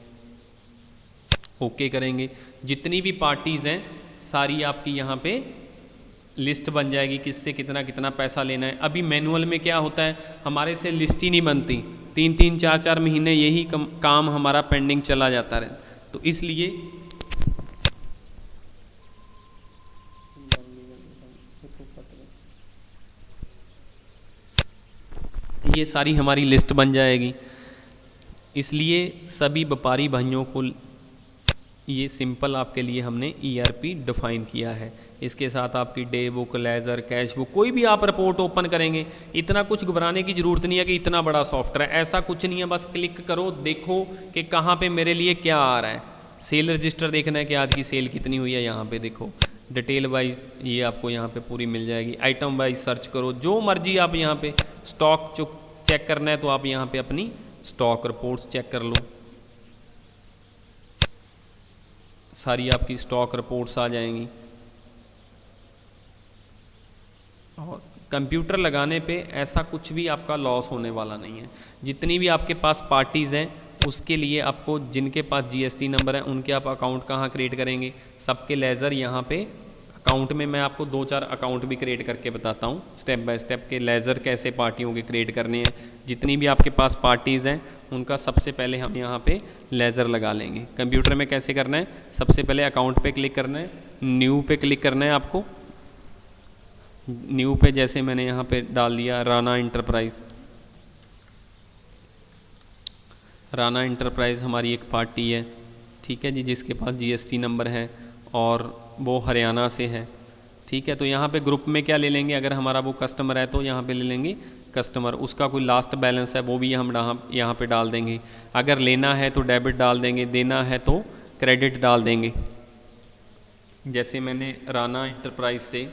ओके करेंगे। जितनी भी पार्टीज़ हैं सारी आपकी यहाँ पे लिस्ट बन जाएगी, किससे कितना कितना पैसा लेना है। अभी मैनुअल में क्या होता है, हमारे से लिस्ट ही नहीं बनती, 3-3 4-4 महीने यही काम हमारा पेंडिंग चला जाता है। तो इसलिए ये सारी हमारी लिस्ट बन जाएगी। इसलिए सभी व्यापारी भाइयों को ये सिंपल आपके लिए हमने ERP डिफ़ाइन किया है। इसके साथ आपकी day book, laser, cash book, कोई भी आप रिपोर्ट ओपन करेंगे, इतना कुछ घबराने की ज़रूरत नहीं है कि इतना बड़ा सॉफ्टवेयर है, ऐसा कुछ नहीं है। बस क्लिक करो, देखो कि कहाँ पे मेरे लिए क्या आ रहा है। सेल रजिस्टर देखना है कि आज की सेल कितनी हुई है, यहाँ पे देखो डिटेल वाइज ये आपको यहाँ पे पूरी मिल जाएगी। आइटम वाइज सर्च करो, जो मर्जी आप यहाँ पे स्टॉक चेक करना है तो आप यहाँ पे अपनी स्टॉक रिपोर्ट्स चेक कर लो, सारी आपकी स्टॉक रिपोर्ट्स आ जाएंगी। और कंप्यूटर लगाने पे ऐसा कुछ भी आपका लॉस होने वाला नहीं है। जितनी भी आपके पास पार्टीज़ हैं उसके लिए आपको, जिनके पास जीएसटी नंबर है उनके आप अकाउंट कहाँ क्रिएट करेंगे, सबके लेज़र यहाँ पे अकाउंट में मैं आपको 2-4 अकाउंट भी क्रिएट करके बताता हूँ स्टेप बाय स्टेप के लेज़र कैसे पार्टियों के क्रिएट करने हैं। जितनी भी आपके पास पार्टीज़ हैं उनका सबसे पहले हम यहाँ पे लेज़र लगा लेंगे। कंप्यूटर में कैसे करना है, सबसे पहले अकाउंट पे क्लिक करना है, न्यू पे क्लिक करना है आपको। न्यू पे जैसे मैंने यहाँ पे डाल दिया राणा इंटरप्राइज़, राणा इंटरप्राइज़ हमारी एक पार्टी है, ठीक है जी, जिसके पास जीएसटी नंबर है और वो हरियाणा से है, ठीक है। तो यहाँ पे ग्रुप में क्या ले लेंगे, अगर हमारा वो कस्टमर है तो यहाँ पे ले लेंगे कस्टमर, उसका कोई लास्ट बैलेंस है वो भी हम यहाँ पे डाल देंगे। अगर लेना है तो डेबिट डाल देंगे, देना है तो क्रेडिट डाल देंगे। जैसे मैंने राणा इंटरप्राइज से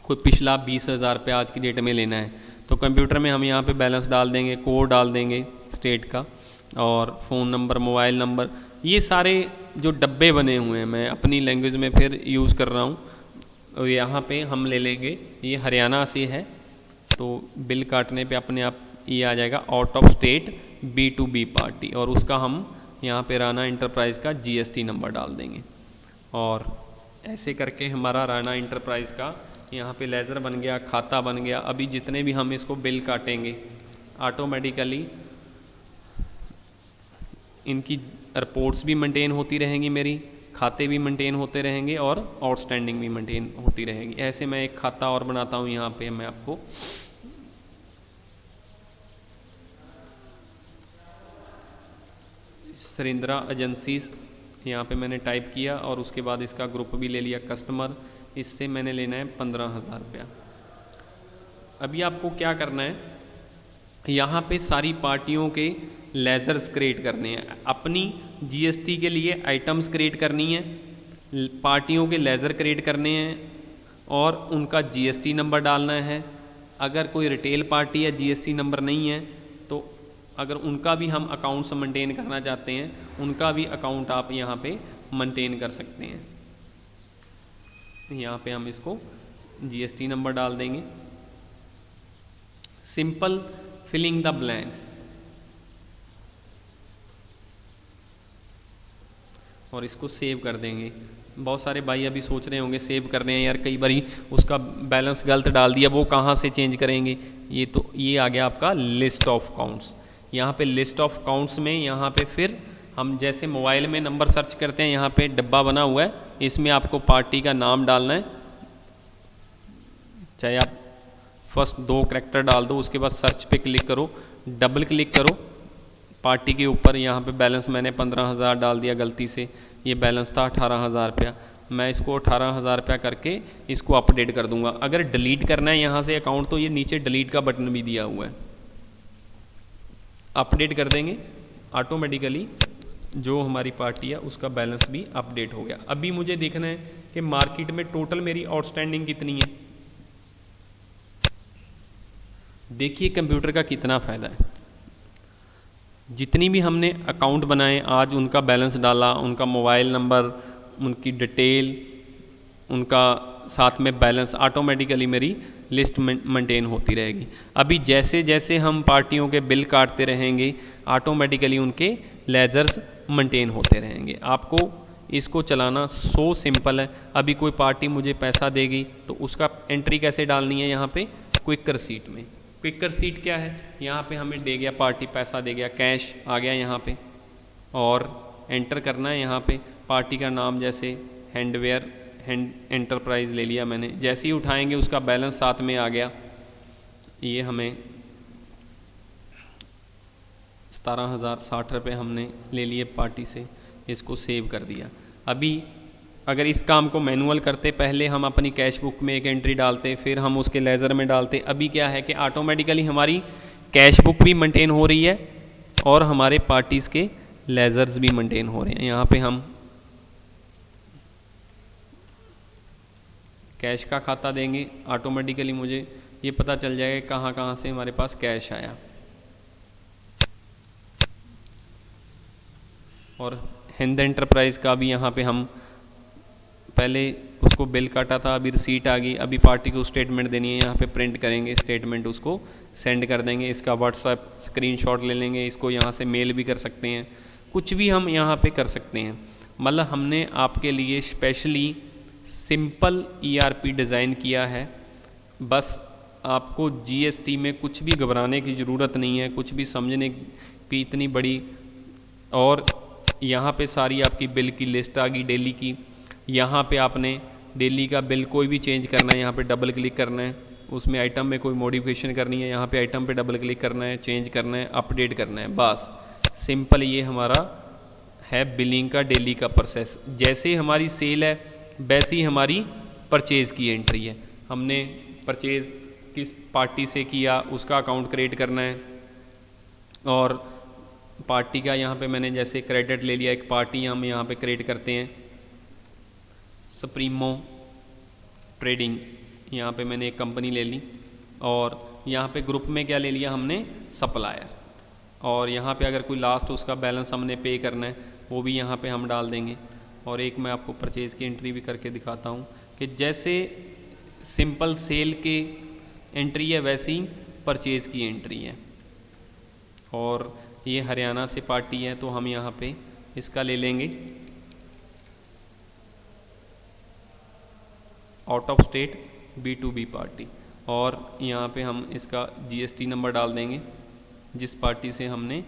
कोई पिछला 20,000 रुपये आज की डेट में लेना है तो कंप्यूटर में हम यहाँ पे बैलेंस डाल देंगे, कोड डाल देंगे स्टेट का और फ़ोन नंबर, मोबाइल नंबर, ये सारे जो डब्बे बने हुए हैं मैं अपनी लैंग्वेज में फिर यूज़ कर रहा हूँ। यहाँ पे हम ले लेंगे, ये हरियाणा से है तो बिल काटने पे अपने आप ये आ जाएगा out of state B2B party, और उसका हम यहाँ पे राणा इंटरप्राइज़ का GST नंबर डाल देंगे। और ऐसे करके हमारा राणा इंटरप्राइज़ का यहाँ पे लेज़र बन गया, खाता बन गया। अभी जितने भी हम इसको बिल काटेंगे ऑटोमेटिकली इनकी रिपोर्ट्स भी मेंटेन होती रहेंगी, मेरी खाते भी मेंटेन होते रहेंगे और आउटस्टैंडिंग भी मेंटेन होती रहेगी। ऐसे मैं एक खाता और बनाता हूँ। यहाँ पे मैं आपको सरिंद्रा एजेंसीज यहाँ पे मैंने टाइप किया और उसके बाद इसका ग्रुप भी ले लिया कस्टमर। इससे मैंने लेना है 15,000 रुपया। अभी आपको क्या करना है, यहाँ पे सारी पार्टियों के लेज़र्स क्रिएट करने हैं। अपनी GST के लिए आइटम्स क्रिएट करनी है, पार्टियों के लेज़र क्रिएट करने हैं और उनका GST नंबर डालना है। अगर कोई रिटेल पार्टी या GST नंबर नहीं है तो अगर उनका भी हम अकाउंट्स मेंटेन करना चाहते हैं, उनका भी अकाउंट आप यहाँ पे मेंटेन कर सकते हैं। यहाँ पे हम इसको GST नंबर डाल देंगे। सिंपल फिलिंग द ब्लैंक्स, और इसको सेव कर देंगे। बहुत सारे भाई अभी सोच रहे होंगे सेव कर रहे हैं यार, कई बारी उसका बैलेंस गलत डाल दिया, वो कहाँ से चेंज करेंगे। ये आ गया आपका लिस्ट ऑफ काउंट्स। यहाँ पे लिस्ट ऑफ काउंट्स में यहाँ पे फिर हम जैसे मोबाइल में नंबर सर्च करते हैं, यहाँ पे डब्बा बना हुआ है, इसमें आपको पार्टी का नाम डालना है। चाहे आप फर्स्ट 2 कैरेक्टर डाल दो, उसके बाद सर्च पे क्लिक करो, डबल क्लिक करो पार्टी के ऊपर। यहाँ पे बैलेंस मैंने 15,000 डाल दिया गलती से, ये बैलेंस था 18,000 रुपया। मैं इसको 18,000 रुपया करके इसको अपडेट कर दूंगा। अगर डिलीट करना है यहाँ से अकाउंट तो ये नीचे डिलीट का बटन भी दिया हुआ है, अपडेट कर देंगे ऑटोमेटिकली। जो हमारी पार्टी है उसका बैलेंस भी अपडेट हो गया। अभी मुझे देखना है कि मार्केट में टोटल मेरी आउटस्टैंडिंग कितनी है। देखिए कंप्यूटर का कितना फ़ायदा है। जितनी भी हमने अकाउंट बनाए आज, उनका बैलेंस डाला, उनका मोबाइल नंबर, उनकी डिटेल, उनका साथ में बैलेंस, ऑटोमेटिकली मेरी लिस्ट मेंटेन होती रहेगी। अभी जैसे जैसे हम पार्टियों के बिल काटते रहेंगे ऑटोमेटिकली उनके लेजर्स मेंटेन होते रहेंगे। आपको इसको चलाना सो सिंपल है। अभी कोई पार्टी मुझे पैसा देगी तो उसका एंट्री कैसे डालनी है, यहाँ पे क्विक रिसीट में। क्विक रिसीट क्या है, यहाँ पे हमें दे गया पार्टी, पैसा दे गया, कैश आ गया यहाँ पे, और एंटर करना है यहाँ पे पार्टी का नाम, जैसे हैंडवेयर एंटरप्राइज ले लिया मैंने। जैसे ही उठाएंगे उसका बैलेंस साथ में आ गया। ये हमें 17,060 रुपये हमने ले लिए पार्टी से, इसको सेव कर दिया। अभी अगर इस काम को मैनुअल करते, पहले हम अपनी कैश बुक में एक एंट्री डालते, फिर हम उसके लेज़र में डालते। अभी क्या है कि ऑटोमेटिकली हमारी कैश बुक भी मेंटेन हो रही है और हमारे पार्टीज़ के लेज़र्स भी मेंटेन हो रहे हैं। यहाँ पे हम कैश का खाता देंगे, ऑटोमेटिकली मुझे ये पता चल जाएगा कहाँ कहाँ से हमारे पास कैश आया। और हिंद एंटरप्राइज का भी यहाँ पे हम पहले उसको बिल काटा था, अभी रिसीट आ गई, अभी पार्टी को स्टेटमेंट देनी है, यहाँ पे प्रिंट करेंगे स्टेटमेंट, उसको सेंड कर देंगे। इसका व्हाट्सएप स्क्रीनशॉट ले लेंगे, इसको यहाँ से मेल भी कर सकते हैं, कुछ भी हम यहाँ पे कर सकते हैं। मतलब हमने आपके लिए स्पेशली सिंपल ERP डिज़ाइन किया है। बस आपको GST में कुछ भी घबराने की ज़रूरत नहीं है, कुछ भी समझने की इतनी बड़ी। और यहाँ पे सारी आपकी बिल की लिस्ट आ गई डेली की। यहाँ पे आपने डेली का बिल कोई भी चेंज करना है, यहाँ पे डबल क्लिक करना है, उसमें आइटम में कोई मॉडिफिकेशन करनी है, यहाँ पे आइटम पे डबल क्लिक करना है, चेंज करना है, अपडेट करना है। बस सिंपल ये हमारा है बिलिंग का डेली का प्रोसेस। जैसे ही हमारी सेल है वैसे ही हमारी परचेज़ की एंट्री है। हमने परचेज़ किस पार्टी से किया उसका अकाउंट क्रिएट करना है। और पार्टी का यहाँ पे मैंने जैसे क्रेडिट ले लिया, एक पार्टी हम यहाँ पे क्रिएट करते हैं, सुप्रीमो ट्रेडिंग, यहाँ पे मैंने एक कंपनी ले ली। और यहाँ पे ग्रुप में क्या ले लिया हमने, सप्लायर। और यहाँ पे अगर कोई लास्ट उसका बैलेंस हमने पे करना है वो भी यहाँ पे हम डाल देंगे। और एक मैं आपको परचेज़ की एंट्री भी करके दिखाता हूँ कि जैसे सिंपल सेल के एंट्री है वैसे ही परचेज़ की एंट्री है। और ये हरियाणा से पार्टी है तो हम यहाँ पे इसका ले लेंगे out of state B2B party, और यहाँ पे हम इसका GST नंबर डाल देंगे जिस पार्टी से हमने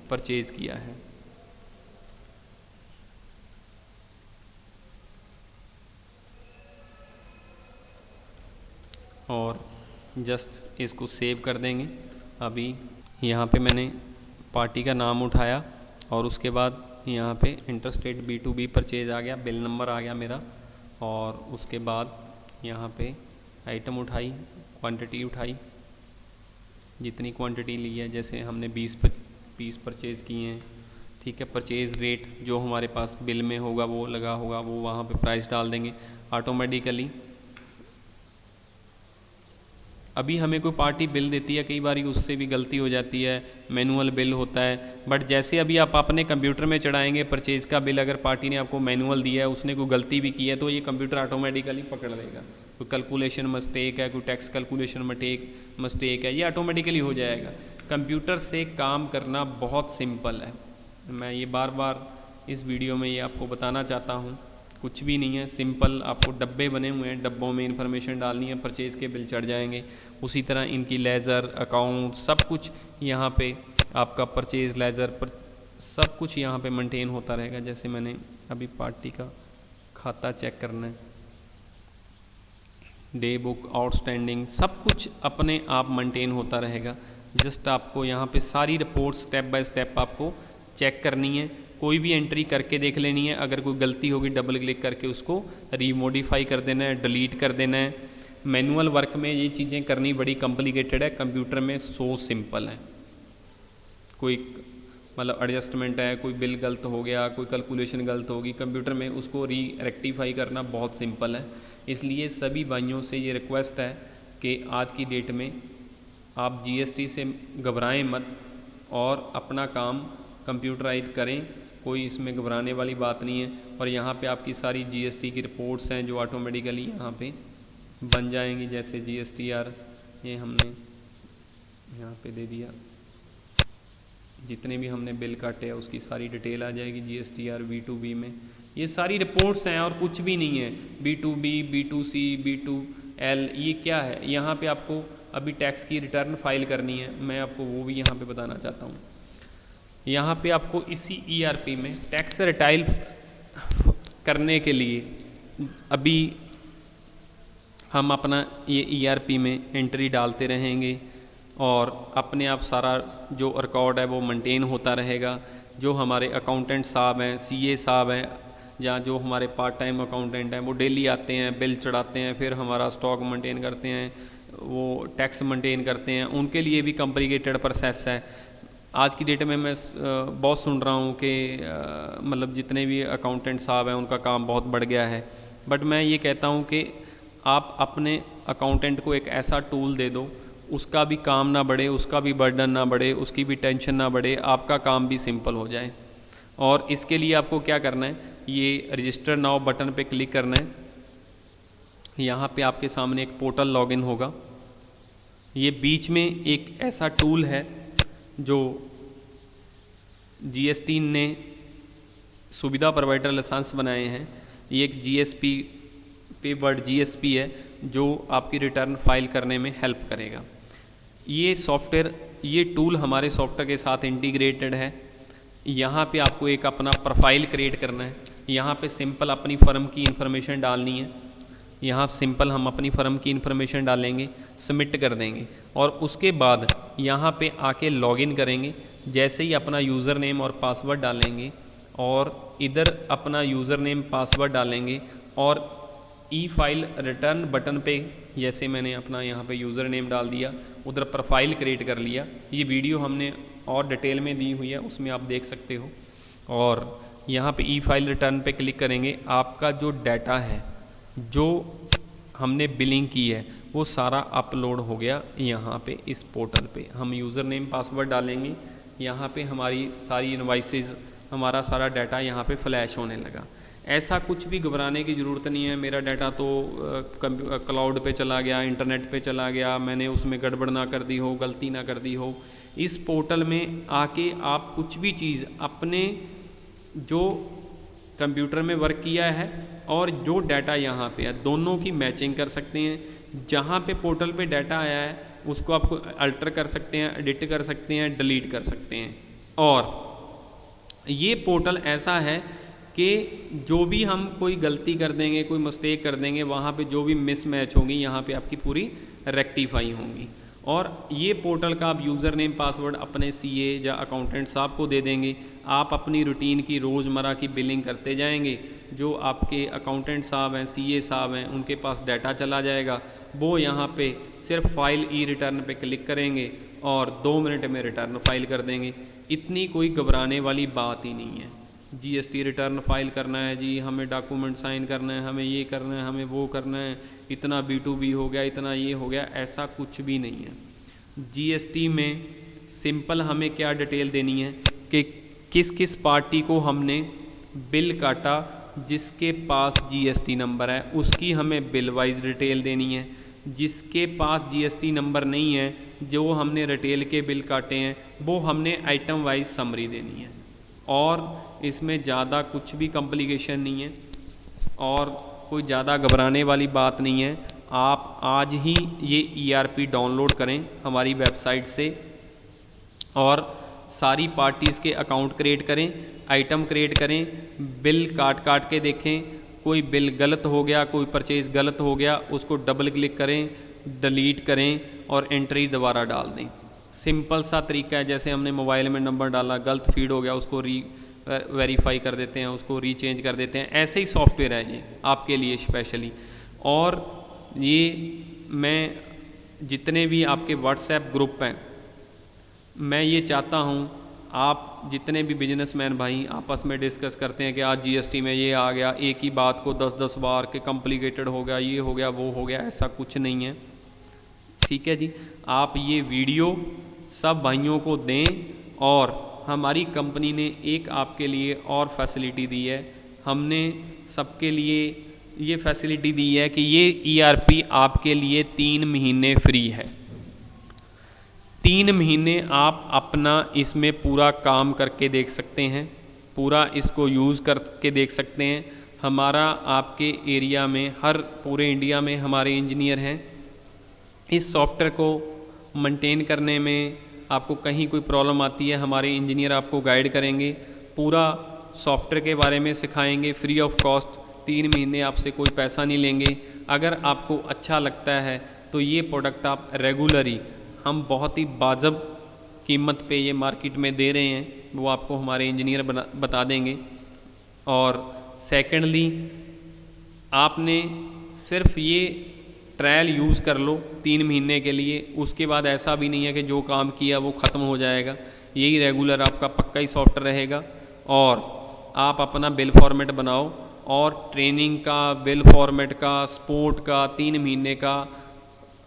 परचेज़ किया है। और जस्ट इसको सेव कर देंगे। अभी यहाँ पे मैंने पार्टी का नाम उठाया और उसके बाद यहाँ पे इंटरस्टेट B2B परचेज आ गया, बिल नंबर आ गया मेरा, और उसके बाद यहाँ पे आइटम उठाई, क्वांटिटी उठाई, जितनी क्वांटिटी ली है, जैसे हमने 20 पीस परचेज़ किए हैं, ठीक है। परचेज़ रेट जो हमारे पास बिल में होगा वो लगा होगा, वो वहाँ पे प्राइस डाल देंगे ऑटोमेटिकली। अभी हमें कोई पार्टी बिल देती है, कई बार उससे भी गलती हो जाती है, मैनुअल बिल होता है, बट जैसे अभी आप अपने कंप्यूटर में चढ़ाएंगे परचेज़ का बिल, अगर पार्टी ने आपको मैनुअल दिया है, उसने कोई गलती भी की है तो ये कंप्यूटर ऑटोमेटिकली पकड़ लेगा। कोई कैलकुलेशन मिस्टेक है, कोई टैक्स कैलकुलेशन मिस्टेक है, ये ऑटोमेटिकली हो जाएगा। कंप्यूटर से काम करना बहुत सिंपल है, मैं ये बार बार इस वीडियो में ये आपको बताना चाहता हूँ। कुछ भी नहीं है, सिंपल आपको डब्बे बने हुए हैं, डब्बों में इन्फॉर्मेशन डालनी है, परचेज़ के बिल चढ़ जाएंगे। उसी तरह इनकी लेज़र अकाउंट सब कुछ यहाँ पे आपका परचेज़ लेज़र पर सब कुछ यहाँ पे मेंटेन होता रहेगा। जैसे मैंने अभी पार्टी का खाता चेक करना है, डे बुक, आउटस्टैंडिंग, सब कुछ अपने आप मेंटेन होता रहेगा। जस्ट आपको यहाँ पे सारी रिपोर्ट स्टेप बाय स्टेप आपको चेक करनी है, कोई भी एंट्री करके देख लेनी है। अगर कोई गलती होगी डबल क्लिक करके उसको रीमोडिफाई कर देना है, डिलीट कर देना है। मैनुअल वर्क में ये चीज़ें करनी बड़ी कॉम्प्लिकेटेड है, कंप्यूटर में सो सिंपल है। कोई मतलब एडजस्टमेंट है, कोई बिल गलत हो गया, कोई कैलकुलेशन गलत होगी, कंप्यूटर में उसको रेक्टिफाई करना बहुत सिंपल है। इसलिए सभी भाइयों से ये रिक्वेस्ट है कि आज की डेट में आप GST से घबराएं मत और अपना काम कंप्यूटराइज करें, कोई इसमें घबराने वाली बात नहीं है। और यहाँ पे आपकी सारी GST की रिपोर्ट्स हैं जो ऑटोमेटिकली यहाँ पे बन जाएंगी। जैसे GSTR ये हमने यहाँ पे दे दिया, जितने भी हमने बिल काटे हैं उसकी सारी डिटेल आ जाएगी GSTR B2B में। ये सारी रिपोर्ट्स हैं और कुछ भी नहीं है। B2B, B2C, B2L ये क्या है, यहाँ पे आपको अभी टैक्स की रिटर्न फाइल करनी है, मैं आपको वो भी यहाँ पे बताना चाहता हूँ। यहाँ पे आपको इसी ERP में टैक्स रिटाइल करने के लिए अभी हम अपना ये ERP में एंट्री डालते रहेंगे और अपने आप सारा जो रिकॉर्ड है वो मेंटेन होता रहेगा। जो हमारे अकाउंटेंट साहब हैं, CA साहब हैं, या जो हमारे पार्ट टाइम अकाउंटेंट हैं, वो डेली आते हैं, बिल चढ़ाते हैं, फिर हमारा स्टॉक मेंटेन करते हैं, वो टैक्स मेंटेन करते हैं, उनके लिए भी कॉम्प्लिकेटेड प्रोसेस है। आज की डेट में मैं बहुत सुन रहा हूँ कि मतलब जितने भी अकाउंटेंट साहब हैं उनका काम बहुत बढ़ गया है, बट मैं ये कहता हूँ कि आप अपने अकाउंटेंट को एक ऐसा टूल दे दो, उसका भी काम ना बढ़े, उसका भी बर्डन ना बढ़े, उसकी भी टेंशन ना बढ़े, आपका काम भी सिंपल हो जाए। और इसके लिए आपको क्या करना है, ये रजिस्टर नाउ बटन पे क्लिक करना है। यहाँ पे आपके सामने एक पोर्टल लॉगिन होगा, ये बीच में एक ऐसा टूल है जो GST ने सुविधा प्रोवाइडर लाइसेंस बनाए हैं। ये एक GSP पे वर्ड GSP है जो आपकी रिटर्न फाइल करने में हेल्प करेगा। ये सॉफ्टवेयर, ये टूल हमारे सॉफ्टवेयर के साथ इंटीग्रेटेड है। यहाँ पे आपको एक अपना प्रोफाइल क्रिएट करना है। यहाँ पे सिंपल अपनी फर्म की इन्फॉर्मेशन डालनी है। यहाँ सिंपल हम अपनी फर्म की इन्फॉर्मेशन डालेंगे, सबमिट कर देंगे और उसके बाद यहाँ पे आके लॉगिन करेंगे। जैसे ही अपना यूज़र नेम और पासवर्ड डालेंगे और इधर अपना यूज़र नेम पासवर्ड डालेंगे और फाइल रिटर्न बटन पे, जैसे मैंने अपना यहाँ पे यूज़र नेम डाल दिया, उधर प्रोफाइल क्रिएट कर लिया। ये वीडियो हमने और डिटेल में दी हुई है, उसमें आप देख सकते हो। और यहाँ पे फाइल रिटर्न पे क्लिक करेंगे, आपका जो डाटा है, जो हमने बिलिंग की है, वो सारा अपलोड हो गया यहाँ पे इस पोर्टल पे। हम यूज़र नेम पासवर्ड डालेंगे, यहाँ पे हमारी सारी इनवाइसेस हमारा सारा डाटा यहाँ पे फ्लैश होने लगा। ऐसा कुछ भी घबराने की ज़रूरत नहीं है। मेरा डाटा तो क्लाउड पे चला गया, इंटरनेट पे चला गया, मैंने उसमें गड़बड़ ना कर दी हो, गलती ना कर दी हो। इस पोर्टल में आके आप कुछ भी चीज़ अपने जो कंप्यूटर में वर्क किया है और जो डाटा यहाँ पे है दोनों की मैचिंग कर सकते हैं। जहाँ पे पोर्टल पे डाटा आया है उसको आपको अल्टर कर सकते हैं, एडिट कर सकते हैं, डिलीट कर सकते हैं। और ये पोर्टल ऐसा है कि जो भी हम कोई गलती कर देंगे, कोई मिस्टेक कर देंगे, वहाँ पे जो भी मिसमैच होंगी यहाँ पे आपकी पूरी रेक्टिफाई होंगी। और ये पोर्टल का आप यूज़र नेम पासवर्ड अपने सीए या अकाउंटेंट साहब को दे देंगे। आप अपनी रूटीन की रोज़मर्रा की बिलिंग करते जाएंगे। जो आपके अकाउंटेंट साहब हैं, सीए साहब हैं, उनके पास डाटा चला जाएगा। वो यहाँ पे सिर्फ फाइल ई रिटर्न पे क्लिक करेंगे और 2 मिनट में रिटर्न फाइल कर देंगे। इतनी कोई घबराने वाली बात ही नहीं है। जीएसटी रिटर्न फाइल करना है जी, हमें डॉक्यूमेंट साइन करना है, हमें ये करना है, हमें वो करना है, इतना B2B हो गया, इतना ये हो गया, ऐसा कुछ भी नहीं है। जीएसटी में सिंपल हमें क्या डिटेल देनी है कि किस किस पार्टी को हमने बिल काटा, जिसके पास जीएसटी नंबर है उसकी हमें बिल वाइज डिटेल देनी है। जिसके पास जीएसटी नंबर नहीं है, जो हमने रिटेल के बिल काटे हैं, वो हमने आइटम वाइज समरी देनी है। और इसमें ज़्यादा कुछ भी कॉम्प्लिकेशन नहीं है और कोई ज़्यादा घबराने वाली बात नहीं है। आप आज ही ये ERP डाउनलोड करें हमारी वेबसाइट से और सारी पार्टीज़ के अकाउंट क्रिएट करें, आइटम क्रिएट करें, बिल काट के देखें। कोई बिल गलत हो गया, कोई परचेज़ गलत हो गया, उसको डबल क्लिक करें, डिलीट करें और एंट्री दोबारा डाल दें। सिंपल सा तरीका है। जैसे हमने मोबाइल में नंबर डाला, गलत फीड हो गया, उसको वेरीफाई कर देते हैं, उसको रीचेंज कर देते हैं। ऐसे ही सॉफ्टवेयर है ये आपके लिए स्पेशली। और ये मैं जितने भी आपके व्हाट्सएप ग्रुप हैं, मैं ये चाहता हूँ आप जितने भी बिजनेसमैन भाई आपस में डिस्कस करते हैं कि आज जीएसटी में ये आ गया, एक ही बात को 10-10 बार के कॉम्प्लिकेटेड हो गया, ये हो गया, वो हो गया, ऐसा कुछ नहीं है। ठीक है जी। आप ये वीडियो सब भाइयों को दें। और हमारी कंपनी ने एक आपके लिए और फैसिलिटी दी है। हमने सबके लिए ये फैसिलिटी दी है कि ये ERP आपके लिए 3 महीने फ्री है। 3 महीने आप अपना इसमें पूरा काम करके देख सकते हैं, पूरा इसको यूज़ करके देख सकते हैं। हमारा आपके एरिया में, हर पूरे इंडिया में हमारे इंजीनियर हैं। इस सॉफ्टवेयर को मेंटेन करने में आपको कहीं कोई प्रॉब्लम आती है, हमारे इंजीनियर आपको गाइड करेंगे, पूरा सॉफ्टवेयर के बारे में सिखाएंगे फ्री ऑफ कॉस्ट। 3 महीने आपसे कोई पैसा नहीं लेंगे। अगर आपको अच्छा लगता है तो ये प्रोडक्ट आप रेगुलरली, हम बहुत ही वाजिब कीमत पे ये मार्केट में दे रहे हैं, वो आपको हमारे इंजीनियर बता देंगे। और सेकेंडली, आपने सिर्फ ये ट्रायल यूज़ कर लो 3 महीने के लिए। उसके बाद ऐसा भी नहीं है कि जो काम किया वो ख़त्म हो जाएगा। यही रेगुलर आपका पक्का ही सॉफ्टवेयर रहेगा। और आप अपना बिल फॉर्मेट बनाओ और ट्रेनिंग का, बिल फॉर्मेट का, सपोर्ट का 3 महीने का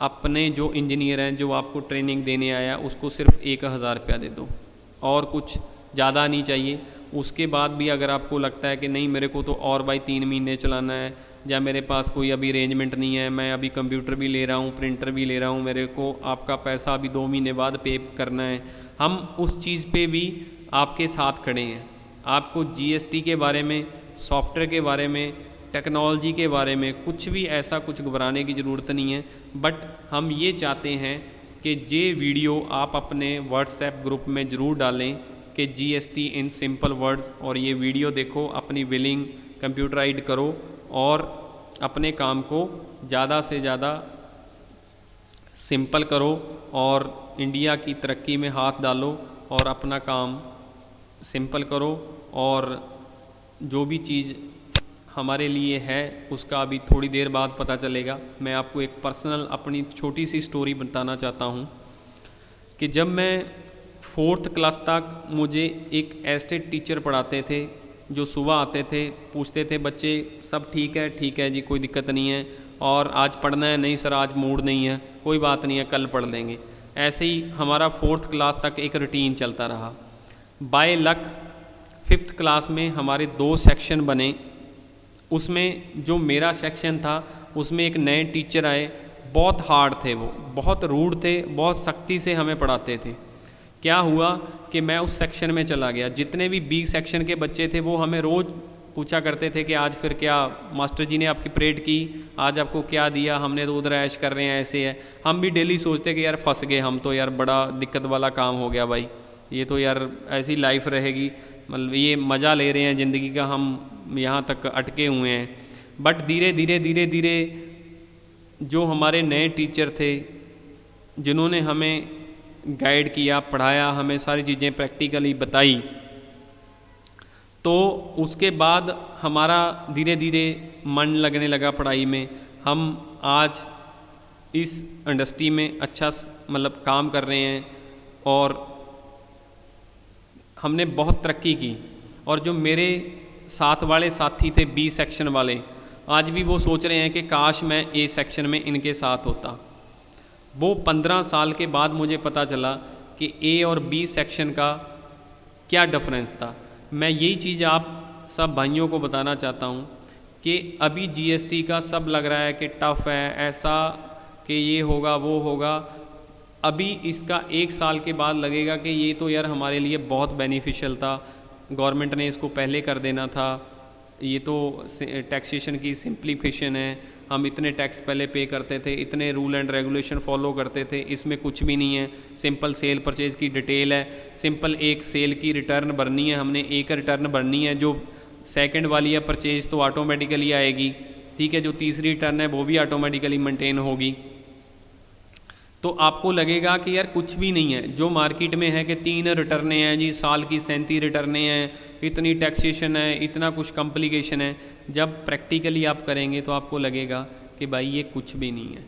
अपने जो इंजीनियर हैं जो आपको ट्रेनिंग देने आया उसको सिर्फ 1000 रुपया दे दो और कुछ ज़्यादा नहीं चाहिए। उसके बाद भी अगर आपको लगता है कि नहीं मेरे को तो और भाई 3 महीने चलाना है, या मेरे पास कोई अभी अरेंजमेंट नहीं है, मैं अभी कंप्यूटर भी ले रहा हूँ, प्रिंटर भी ले रहा हूँ, मेरे को आपका पैसा अभी 2 महीने बाद पे करना है, हम उस चीज़ पे भी आपके साथ खड़े हैं। आपको जीएसटी के बारे में, सॉफ्टवेयर के बारे में, टेक्नोलॉजी के बारे में कुछ भी ऐसा कुछ घबराने की ज़रूरत नहीं है। बट हम ये चाहते हैं कि ये वीडियो आप अपने व्हाट्सएप ग्रुप में ज़रूर डालें कि जीएसटी इन सिंपल वर्ड्स, और ये वीडियो देखो, अपनी बिलिंग कंप्यूटराइज करो और अपने काम को ज़्यादा से ज़्यादा सिंपल करो और इंडिया की तरक्की में हाथ डालो और अपना काम सिंपल करो। और जो भी चीज़ हमारे लिए है उसका अभी थोड़ी देर बाद पता चलेगा। मैं आपको एक पर्सनल अपनी छोटी सी स्टोरी बताना चाहता हूँ कि जब मैं 4th क्लास तक मुझे एक ऐसे टीचर पढ़ाते थे जो सुबह आते थे, पूछते थे बच्चे सब ठीक है जी, कोई दिक्कत नहीं है, और आज पढ़ना है, नहीं सर आज मूड नहीं है, कोई बात नहीं है कल पढ़ लेंगे। ऐसे ही हमारा 4th क्लास तक एक रूटीन चलता रहा। बाय लक 5th क्लास में हमारे 2 सेक्शन बने। उसमें जो मेरा सेक्शन था उसमें एक नए टीचर आए, बहुत हार्ड थे, वो बहुत रूड थे, बहुत सख्ती से हमें पढ़ाते थे। क्या हुआ कि मैं उस सेक्शन में चला गया। जितने भी बी सेक्शन के बच्चे थे वो हमें रोज़ पूछा करते थे कि आज फिर क्या मास्टर जी ने आपकी परेड की, आज आपको क्या दिया, हमने तो उधर ऐश कर रहे हैं, ऐसे है। हम भी डेली सोचते कि यार फंस गए हम तो, यार बड़ा दिक्कत वाला काम हो गया भाई, ये तो यार ऐसी लाइफ रहेगी, मतलब ये मज़ा ले रहे हैं ज़िंदगी का, हम यहाँ तक अटके हुए हैं। बट धीरे धीरे धीरे धीरे जो हमारे नए टीचर थे जिन्होंने हमें गाइड किया, पढ़ाया, हमें सारी चीज़ें प्रैक्टिकली बताई, तो उसके बाद हमारा धीरे धीरे मन लगने लगा पढ़ाई में। हम आज इस इंडस्ट्री में अच्छा मतलब काम कर रहे हैं और हमने बहुत तरक्की की। और जो मेरे साथ वाले साथी थे बी सेक्शन वाले, आज भी वो सोच रहे हैं कि काश मैं ए सेक्शन में इनके साथ होता। वो 15 साल के बाद मुझे पता चला कि ए और बी सेक्शन का क्या डिफरेंस था। मैं यही चीज़ आप सब भाइयों को बताना चाहता हूँ कि अभी जीएसटी का सब लग रहा है कि टफ़ है, ऐसा कि ये होगा वो होगा। अभी इसका 1 साल के बाद लगेगा कि ये तो यार हमारे लिए बहुत बेनिफिशियल था, गवर्नमेंट ने इसको पहले कर देना था, ये तो टैक्सेशन की सिंप्लीफिकेशन है, हम इतने टैक्स पहले पे करते थे, इतने रूल एंड रेगुलेशन फॉलो करते थे, इसमें कुछ भी नहीं है, सिंपल सेल परचेज की डिटेल है, सिंपल एक सेल की रिटर्न भरनी है, हमने एक रिटर्न भरनी है, जो सेकंड वाली है परचेज तो ऑटोमेटिकली आएगी, ठीक है, जो तीसरी रिटर्न है वो भी ऑटोमेटिकली मेंटेन होगी। तो आपको लगेगा कि यार कुछ भी नहीं है, जो मार्केट में है कि 3 रिटर्नें हैं जी, साल की 37 रिटर्नें हैं, इतनी टैक्सेशन है, इतना कुछ कॉम्प्लिकेशन है। जब प्रैक्टिकली आप करेंगे तो आपको लगेगा कि भाई ये कुछ भी नहीं है।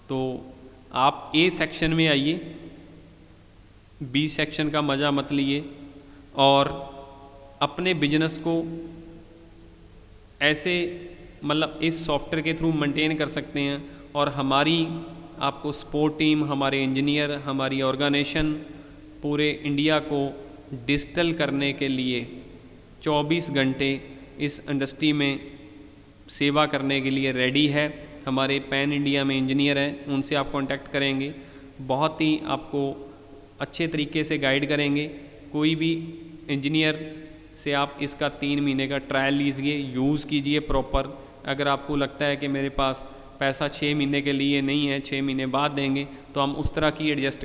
तो आप ए सेक्शन में आइए, बी सेक्शन का मज़ा मत लिए और अपने बिजनेस को ऐसे मतलब इस सॉफ्टवेयर के थ्रू मेंटेन कर सकते हैं। और हमारी आपको सपोर्ट टीम, हमारे इंजीनियर, हमारी ऑर्गेनाइजेशन पूरे इंडिया को डिजिटल करने के लिए 24 घंटे इस इंडस्ट्री में सेवा करने के लिए रेडी है। हमारे पैन इंडिया में इंजीनियर हैं, उनसे आप कांटेक्ट करेंगे, बहुत ही आपको अच्छे तरीके से गाइड करेंगे। कोई भी इंजीनियर से आप इसका 3 महीने का ट्रायल लीजिए, यूज़ कीजिए प्रॉपर। अगर आपको लगता है कि मेरे पास पैसा 6 महीने के लिए नहीं है, 6 महीने बाद देंगे, तो हम उस तरह की एडजस्ट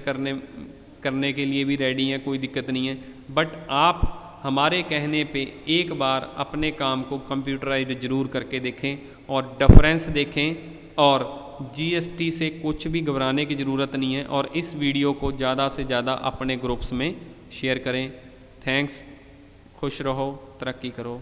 करने के लिए भी रेडी हैं, कोई दिक्कत नहीं है। बट आप हमारे कहने पे एक बार अपने काम को कंप्यूटराइज्ड ज़रूर करके देखें और डिफरेंस देखें, और जीएसटी से कुछ भी घबराने की ज़रूरत नहीं है। और इस वीडियो को ज़्यादा से ज़्यादा अपने ग्रुप्स में शेयर करें। थैंक्स, खुश रहो, तरक्की करो।